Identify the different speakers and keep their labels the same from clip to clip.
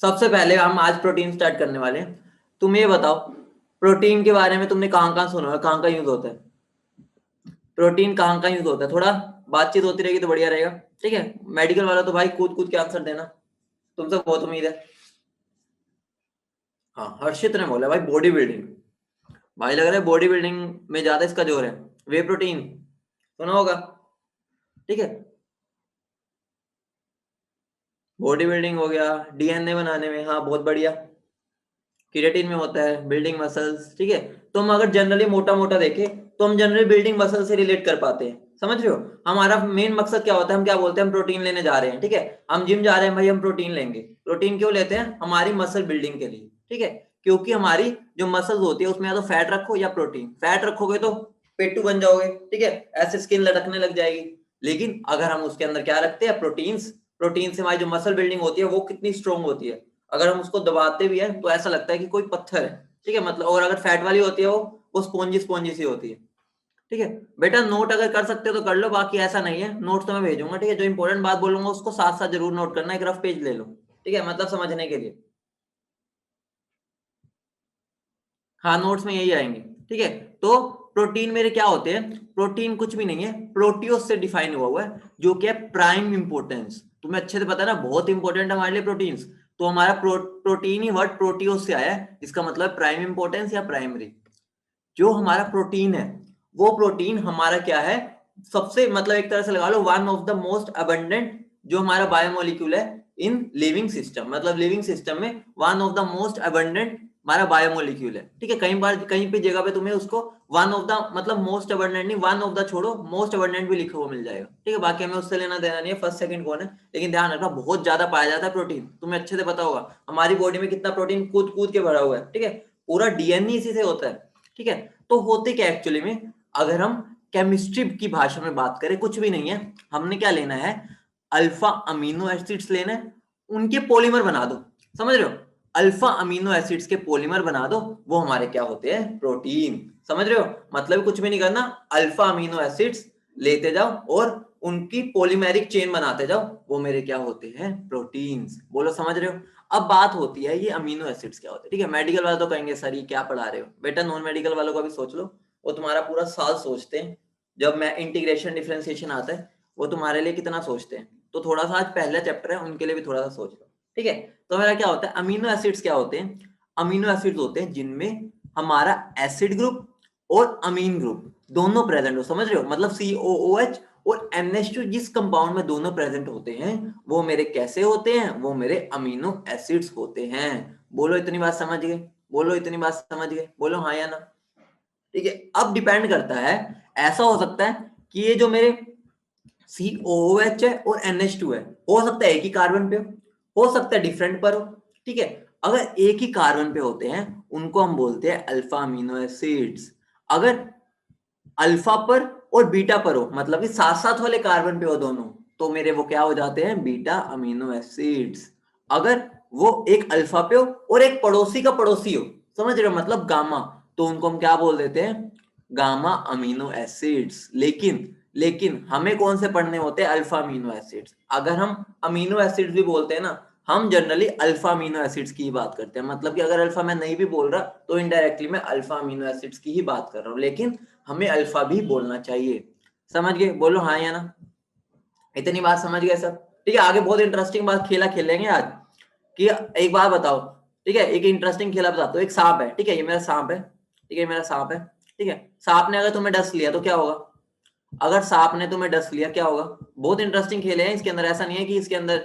Speaker 1: सबसे पहले हम आज प्रोटीन स्टार्ट करने वाले हैं। तुम ये बताओ, प्रोटीन के बारे में तुमने कहाँ कहाँ सुना है, कहाँ कहाँ यूज होता है? प्रोटीन कहाँ कहाँ यूज होता है? थोड़ा बातचीत होती रहेगी तो बढ़िया रहेगा। ठीक है, मेडिकल वाला तो भाई कूद कूद के आंसर देना, तुमसे बहुत उम्मीद है। हाँ, हर्षित ने बोला भाई बॉडी बिल्डिंग। भाई लग रहा है बॉडी बिल्डिंग में ज्यादा इसका जोर है। वे प्रोटीन सुना होगा, ठीक है। बॉडी बिल्डिंग हो गया, डीएनए बनाने में, हाँ बहुत बढ़िया। केराटिन में होता है, बिल्डिंग मसल्स, ठीक है। तो हम अगर जनरली मोटा मोटा देखें तो हम जनरली बिल्डिंग मसल से रिलेट कर पाते हैं, समझ रहे हो। हमारा मेन मकसद क्या होता है, हम क्या बोलते हैं, हम प्रोटीन लेने जा रहे हैं, ठीक है। हम जिम जा रहे हैं भाई, हम प्रोटीन लेंगे। प्रोटीन क्यों लेते हैं? हमारी मसल बिल्डिंग के लिए, ठीक है। क्योंकि हमारी जो मसल्स होती है उसमें या तो फैट रखो या प्रोटीन। फैट रखोगे तो पेटू बन जाओगे, ठीक है, ऐसे स्किन लटकने लग जाएगी। लेकिन अगर हम उसके अंदर क्या रखते हैं, प्रोटीन्स, प्रोटीन से हमारी जो मसल बिल्डिंग होती है वो कितनी स्ट्रोंग होती है। अगर हम उसको दबाते भी है तो ऐसा लगता है कि कोई पत्थर है, ठीक है, मतलब। और अगर फैट वाली होती है वो स्पॉन्जी स्पॉन्जी सी होती है, ठीक है। बेटा नोट अगर कर सकते हो तो कर लो, बाकी ऐसा नहीं है। नोट तो मैं भेजूंगा, ठीक है। जो इंपॉर्टेंट बात बोलूंगा उसको साथ साथ जरूर नोट करना, एक रफ पेज ले लो, ठीक है, मतलब समझने के लिए। हाँ, नोट्स में यही आएंगे, ठीक है। तो प्रोटीन मेरे क्या होते हैं? प्रोटीन कुछ भी नहीं है, प्रोटियोस से डिफाइन हुआ है, जो कि है प्राइम इंपोर्टेंस। तुम्हें अच्छे से पता है ना, बहुत इंपॉर्टेंट है हमारे लिए प्रोटीन्स। तो हमारा प्रोटीन ही वर्ड प्रोटियोस से आया है, इसका मतलब प्राइम इंपोर्टेंस या प्राइमरी। जो हमारा प्रोटीन है वो प्रोटीन हमारा क्या है, सबसे मतलब एक तरह से लगा लो one of the most abundant जो हमारा बायोमोलिक्यूल है इन लिविंग सिस्टम, मतलब लिविंग सिस्टम में one of the most abundant हमारा बायोमोलिक्यूल है, ठीक है। कई बार कहीं पे जगह पे तुम्हें उसको वन ऑफ द मतलब मोस्ट अबंडेंट नहीं, वन ऑफ द छोड़ो, मोस्ट अबंडेंट भी लिखा हुआ मिल जाएगा, ठीक है। बाकी हमें उससे लेना देना नहीं है फर्स्ट सेकंड कौन है। लेकिन ध्यान रखना बहुत ज्यादा पाया जाता है प्रोटीन, तुम्हें अच्छे से पता होगा हमारी बॉडी में कितना प्रोटीन कूद कूद के भरा हुआ है, ठीक है। पूरा डीएनए इसी से होता है, ठीक है। तो होते क्या एक्चुअली में, अगर हम केमिस्ट्री की भाषा में बात करें, कुछ भी नहीं है। हमने क्या लेना है, अल्फा अमीनो एसिड्स लेना है, उनके पॉलीमर बना दो, समझ रहे हो। अल्फा अमीनो एसिड्स के पॉलीमर बना दो, वो हमारे क्या होते हैं, प्रोटीन, समझ रहे हो। मतलब कुछ भी नहीं करना, अल्फा अमीनो एसिड्स लेते जाओ और उनकी पॉलीमेरिक चेन बनाते जाओ, वो मेरे क्या होते हैं, प्रोटीन्स। बोलो समझ रहे हो। अब बात होती है ये अमीनो एसिड्स क्या होते हैं, ठीक है। मेडिकल वाले तो कहेंगे सर ये क्या पढ़ा रहे हो बेटा, नॉन मेडिकल वालों का भी सोच लो, वो तुम्हारा पूरा साल सोचते हैं। जब मैं इंटीग्रेशन डिफरेंशिएशन आता है वो तुम्हारे लिए कितना सोचते हैं। तो थोड़ा सा आज पहला चैप्टर है, उनके लिए भी थोड़ा सा सोच लो, ठीक है। तो मेरा क्या होता है, अमीनो एसिड्स क्या होते हैं? अमीनो एसिड्स होते हैं जिनमें हमारा एसिड ग्रुप और अमीन ग्रुप दोनों प्रेजेंट हो, समझ रहे हो। मतलब COOH और NH2 जिस कंपाउंड में दोनों प्रेजेंट होते हैं वो मेरे कैसे होते हैं, वो मेरे अमीनो एसिड्स होते हैं। बोलो इतनी बात समझ गए, बोलो इतनी बात समझ गए, बोलो हाँ या ना, ठीक है। अब डिपेंड करता है, ऐसा हो सकता है कि ये जो मेरे COOH है और NH2 है, हो सकता है एक ही कार्बन पे हो सकता है डिफरेंट पर हो, ठीक है। अगर एक ही कार्बन पे होते हैं उनको हम बोलते हैं अल्फा अमीनो एसिड्स। अगर अल्फा पर और बीटा पर हो, मतलब कि साथ साथ वाले कार्बन पे हो दोनों, तो मेरे वो क्या हो जाते हैं, बीटा अमीनो एसिड्स। अगर वो एक अल्फा पे हो और एक पड़ोसी का पड़ोसी हो, समझ रहे हो, मतलब गामा, तो उनको हम क्या बोल देते हैं, गामा अमीनो एसिड्स। लेकिन लेकिन हमें कौन से पढ़ने होते हैं, अल्फा अमीनो एसिड्स। अगर हम अमीनो एसिड्स भी बोलते हैं ना, हम जनरली अल्फा अमीनो एसिड्स की ही बात करते हैं। मतलब कि अगर अल्फा मैं नहीं भी बोल रहा तो इनडायरेक्टली मैं अल्फा अमीनो एसिड्स की ही बात कर रहा हूँ, लेकिन हमें अल्फा भी बोलना चाहिए। समझ गए, बोलो हाँ या ना। इतनी बात समझ गए सब, ठीक है। आगे बहुत इंटरेस्टिंग बात खेला खेलेंगे आज, कि एक बात बताओ, ठीक है, एक इंटरेस्टिंग खेला बताता हूँ। एक सांप है, ठीक है, ये मेरा सांप है, ठीक है, मेरा सांप है, ठीक है। सांप ने अगर तुम्हें डस लिया तो क्या होगा? अगर सांप ने तुम्हें डस लिया क्या होगा? बहुत इंटरेस्टिंग खेले हैं इसके अंदर, ऐसा नहीं है कि इसके अंदर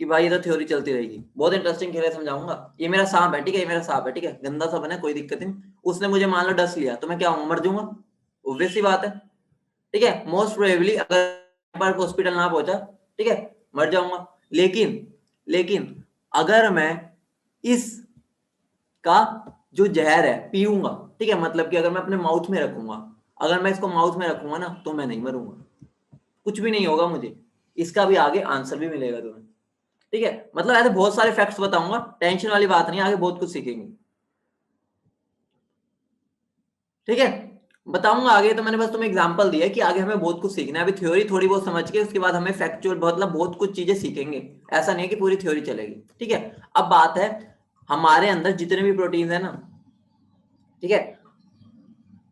Speaker 1: कि भाई ये तो थ्योरी चलती रहेगी। बहुत इंटरेस्टिंग खेले, समझाऊंगा। ये मेरा सांप है, ठीक है, ये मेरा सांप है, ठीक है, गंदा सा बना, कोई दिक्कत नहीं। उसने मुझे मान लो डस लिया तो मैं क्या हूँ, मर जाऊंगा। ऑब्वियस सी बात है, ठीक है। मोस्ट प्रोबेबली अगर बार हॉस्पिटल ना पहुंचा, ठीक है, मर जाऊंगा। लेकिन लेकिन अगर मैं इस का जो जहर है पीऊंगा, ठीक है, मतलब कि अगर मैं अपने माउथ में रखूंगा, अगर मैं इसको माउथ में रखूंगा ना तो मैं नहीं मरूंगा, कुछ भी नहीं होगा मुझे। इसका भी आगे आंसर भी मिलेगा तुम्हें, ठीक है। मतलब ऐसे बहुत सारे फैक्ट्स बताऊंगा, टेंशन वाली बात नहीं, आगे बहुत कुछ सीखेंगे, ठीक है। बताऊंगा आगे, तो मैंने बस तुम्हें एग्जांपल दिया है कि आगे हमें बहुत कुछ सीखना है। अभी थ्योरी थोड़ी बहुत समझ के उसके बाद हमें फैक्चुअल मतलब बहुत कुछ चीजें सीखेंगे, ऐसा नहीं है कि पूरी थ्योरी चलेगी, ठीक है। अब बात है हमारे अंदर जितने भी प्रोटीन है ना, ठीक है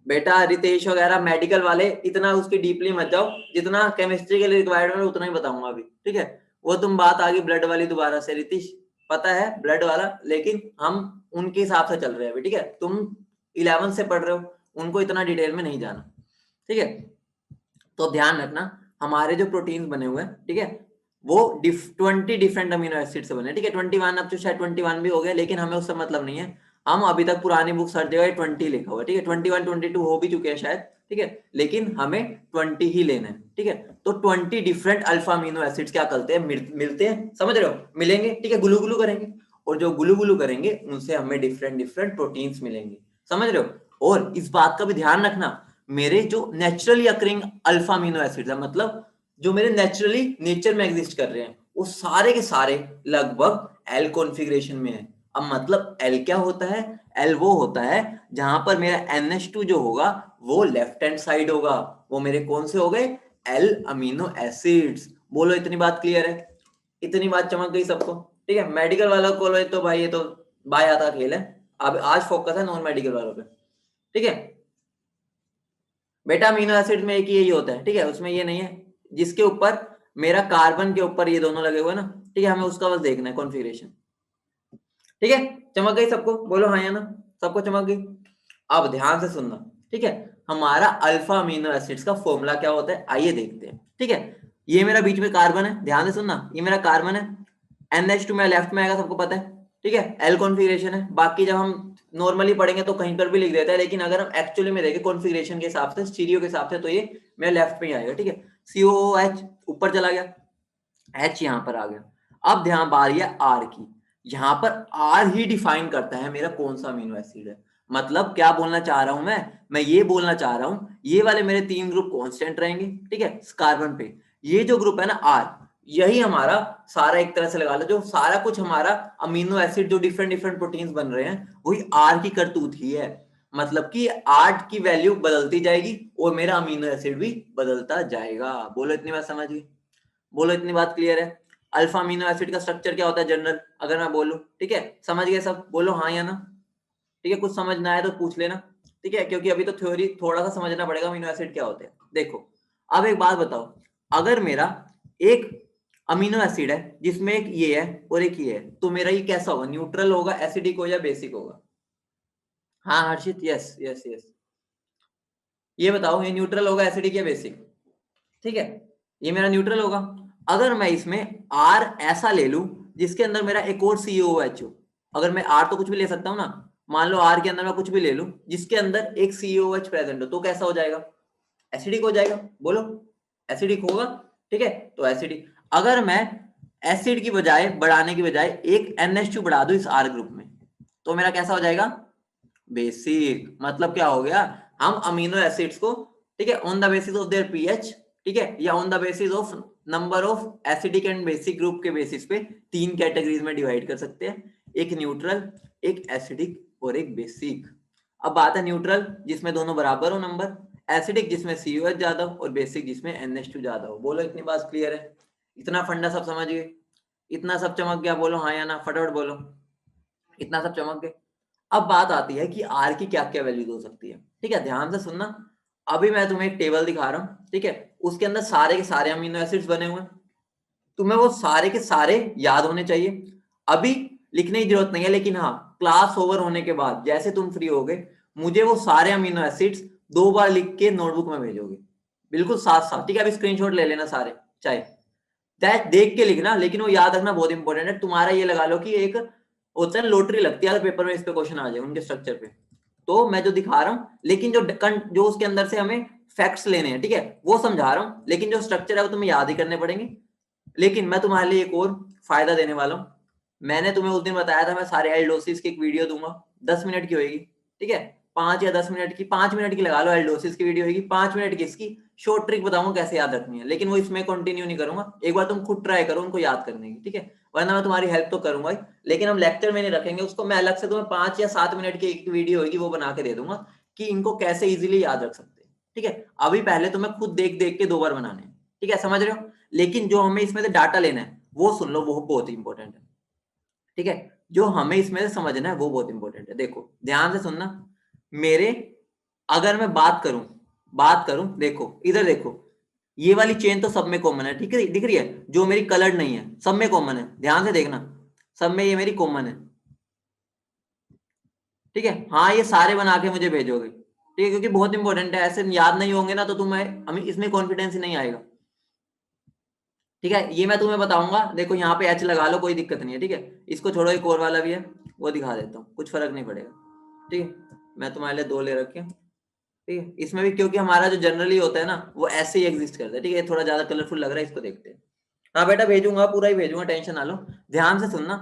Speaker 1: बेटा, रितेश वगैरह मेडिकल वाले इतना उसकी डीपली मत जाओ, जितना केमिस्ट्री के लिए रिक्वायर्ड है उतना ही बताऊंगा अभी, ठीक है। वो तुम बात आगे ब्लड वाली दोबारा से, रितीश पता है ब्लड वाला, लेकिन हम उनके हिसाब से चल रहे हैं अभी, ठीक है। तुम 11 से पढ़ रहे हो, उनको इतना डिटेल में नहीं जाना, ठीक है। तो ध्यान रखना हमारे जो प्रोटीन्स बने हुए हैं, ठीक है, वो 20 डिफरेंट अमीनो एसिड से बने, ठीक है। 21, अब तो शायद 21 भी हो गया, लेकिन हमें उससे मतलब नहीं है। हम अभी तक पुरानी बुक हर जगह 20 लिखा हुआ है, ठीक है। 21 22 हो भी चुके हैं शायद, ठीक है, लेकिन हमें 20 ही लेना है, ठीक है। तो 20 डिफरेंट अल्फा अमीनो एसिड्स क्या करते हैं, मिलते हैं, समझ रहे हो, मिलेंगे, ठीक है, गुलू गुलू करेंगे, और जो गुलू गुलू करेंगे उनसे हमें डिफरेंट डिफरेंट प्रोटीन्स मिलेंगे, समझ रहे हो। और इस बात का भी ध्यान रखना, मेरे जो naturally occurring alpha amino acids है, मतलब जो मेरे नेचुरली नेचर में एग्जिस्ट कर रहे हैं, वो सारे के सारे लगभग एल कॉन्फ़िगरेशन में है। अब मतलब एल क्या होता है, एल वो होता है जहां पर मेरा NH2 जो होगा वो लेफ्ट हैंड साइड होगा, वो मेरे कौन से हो गए, एल अमीनो एसिड्स। बोलो इतनी बात क्लियर है, इतनी बात चमक गई सबको, ठीक है। मेडिकल वालों को तो भाई ये तो बाय आता खेल है, अब आज फोकस है नॉन मेडिकल वालों पे, ठीक है। बेटा अमीनो एसिड में एक यही होता है, ठीक है, उसमें ये नहीं है जिसके ऊपर मेरा कार्बन के ऊपर ये दोनों लगे हुए हैं ना, ठीक है, हमें उसका बस देखना है कॉन्फ़िगरेशन, ठीक है। चमक गई सबको, बोलो हाँ या ना, सबको चमक गई। अब ध्यान से सुनना, ठीक है, हमारा अल्फा अमीनो एसिड्स का फॉर्मूला क्या होता है, आइए देखते हैं, ठीक है। ये मेरा बीच में कार्बन है, ध्यान से सुनना, ये मेरा कार्बन है, NH2 मेरा लेफ्ट में आएगा, सबको पता है, ठीक है, एल कॉन्फ़िगरेशन है। बाकी जब हम नॉर्मली पढ़ेंगे तो कहीं पर भी लिख देता है, लेकिन अगर हम एक्चुअली में देखें कॉन्फ़िगरेशन के हिसाब से, स्टीरियो के हिसाब से, तो ये मेरा लेफ्ट में ही आएगा, ठीक है। COOH ऊपर चला गया, H यहाँ पर आ गया। अब ध्यान बारी है R की, यहाँ पर R ही डिफाइन करता है मेरा कौन सा अमीनो एसिड है। मतलब क्या बोलना चाह रहा हूं मैं ये बोलना चाह रहा हूं ये वाले मेरे 3 ग्रुप कांस्टेंट रहेंगे, ठीक है, कार्बन पे। ये जो ग्रुप है ना R, यही हमारा सारा, एक तरह से लगा लो, जो सारा कुछ हमारा अमीनो एसिड जो डिफरेंट डिफरेंट प्रोटीन्स बन रहे हैं, वही R की करतूत ही है। मतलब कि 8 की वैल्यू बदलती जाएगी और मेरा अमीनो एसिड भी बदलता जाएगा। बोलो इतनी बात समझ गई, बोलो इतनी बात क्लियर है। अल्फा अमीनो एसिड का स्ट्रक्चर क्या होता है जनरल, अगर मैं बोलूं, ठीक है, समझ गए सब, बोलो हाँ या ना, ठीक है। कुछ समझ ना आए तो पूछ लेना, ठीक है, क्योंकि अभी तो थ्योरी थोड़ा सा समझना पड़ेगा अमीनो एसिड क्या होते हैं। देखो अब एक बात बताओ, अगर मेरा एक अमीनो एसिड है जिसमें एक ये है और एक ये है, तो मेरा ये कैसा होगा, न्यूट्रल होगा, एसिडिक हो या बेसिक होगा। हाँ हर्षित, यस यस यस, ये बताओ ये न्यूट्रल होगा, एसिडिक या बेसिक, ठीक है, ये मेरा न्यूट्रल होगा। अगर मैं इसमें R ऐसा ले लूं जिसके अंदर मेरा एक और COOH हो, अगर मैं R तो कुछ भी ले सकता हूं ना, मान लो R के अंदर मैं कुछ भी ले लूं जिसके अंदर एक COOH प्रेजेंट हो, तो कैसा हो जाएगा, एसिडिक हो जाएगा। बोलो एसिडिक होगा, ठीक है। तो एसिडिक, अगर मैं एसिड की बजाय बढ़ाने की बजाय एक NH2 बढ़ा दूं इस R ग्रुप में, तो मेरा कैसा हो जाएगा, बेसिक। मतलब क्या हो गया, हम अमीनो एसिड्स को, ठीक है, on the basis of their pH, ठीक है, या on the basis of number of acidic and basic group के बेसिस पे 3 कैटेगरीज में डिवाइड कर सकते हैं, एक न्यूट्रल, एक एसिडिक और एक बेसिक। अब बात है न्यूट्रल जिसमें दोनों बराबर हो नंबर, एसिडिक जिसमें COH ज्यादा हो और बेसिक जिसमें NH2 ज्यादा हो। बोलो इतनी बात क्लियर है, इतना फंडा सब समझ गए, इतना सब चमक गया, बोलो हाँ या ना, फटाफट बोलो, इतना सब चमक गए। अब बात आती है कि R की क्या क्या वैल्यूज हो सकती है, ठीक है, ध्यान से सुनना। अभी मैं तुम्हें एक टेबल दिखा रहा हूं, ठीक है, उसके अंदर सारे के सारे अमीनो एसिड्स बने हुए हैं, तुम्हें वो सारे के सारे याद होने चाहिए। अभी लिखने की जरूरत नहीं है, लेकिन हाँ क्लास ओवर होने के बाद जैसे तुम फ्री हो गए, मुझे वो सारे अमीनो एसिड्स 2 बार लिख के नोटबुक में भेजोगे, बिल्कुल साथ साथ, ठीक है। अभी स्क्रीनशॉट ले लेना सारे, चाहे देख के लिखना, लेकिन वो याद रखना बहुत इंपॉर्टेंट है। तुम्हारा ये लगा लो कि एक होता है लॉटरी लगती है अगर पेपर में इस पे क्वेश्चन आ जाए उनके स्ट्रक्चर पे, तो मैं जो दिखा रहा हूँ, लेकिन जो उसके अंदर से हमें फैक्ट्स लेने हैं, ठीक है, वो समझा रहा हूँ, लेकिन जो स्ट्रक्चर है वो तुम्हें याद ही करने पड़ेंगे। लेकिन मैं तुम्हारे लिए एक और फायदा देने वाला हूँ, मैंने तुम्हें उस दिन बताया था मैं सारे एल्डोसिस की एक वीडियो दूंगा, 10 मिनट की होगी, ठीक है, 5 या 10 मिनट की, 5 मिनट की लगा लो, एल्डोसिस की वीडियो होगी 5 मिनट की, इसकी शॉर्ट ट्रिक बताऊंगा कैसे याद रखनी है, लेकिन वो इसमें कंटिन्यू नहीं करूंगा, एक बार तुम खुद ट्राई करो उनको याद करने की, ठीक है, वरना मैं तुम्हारी हेल्प तो करूंगा ही, लेकिन हम लेक्चर में नहीं रखेंगे उसको, मैं अलग से तुम्हें 5 या 7 मिनट की एक वीडियो होगी वो बना के दे दूंगा कि इनको कैसे इजीली याद रख सकते हैं, ठीक है। अभी पहले तुम्हें खुद देख देख के 2 बार बनाने हैं, ठीक है, समझ रहे हो। लेकिन जो हमें इसमें से डाटा लेना है वो सुन लो, वो बहुत इंपॉर्टेंट है, ठीक है। जो हमें इसमें से समझना है वो बहुत इंपॉर्टेंट है। देखो ध्यान से सुनना मेरे, अगर मैं बात करूं, देखो इधर देखो, ये वाली चेन तो सब में कॉमन है, ठीक है, दिख रही है, जो मेरी कलर्ड नहीं है, सब में कॉमन है, ध्यान से देखना, सब में ये मेरी कॉमन है, ठीक है। हाँ ये सारे बना के मुझे भेजोगे, ठीक है, क्योंकि बहुत इंपॉर्टेंट है, ऐसे याद नहीं होंगे ना तो तुम्हें हमें इसमें कॉन्फिडेंस ही नहीं आएगा, ठीक है। ये मैं तुम्हें बताऊंगा, देखो यहाँ पे एच लगा लो, कोई दिक्कत नहीं है, ठीक है। इसको छोड़ो, एक और वाला भी है वो दिखा देता हूँ, कुछ फर्क नहीं पड़ेगा, ठीक है। मैं तुम्हारे लिए 2 ले रखे हैं, ठीक है। इसमें भी क्योंकि हमारा जो जनरली होता है ना वो ऐसे ही एग्जिस्ट करता है, ठीक है। थोड़ा ज्यादा कलरफुल लग रहा है, इसको देखते हैं। हाँ बेटा भेजूंगा, पूरा ही भेजूंगा, टेंशन ना लो। ध्यान से सुनना,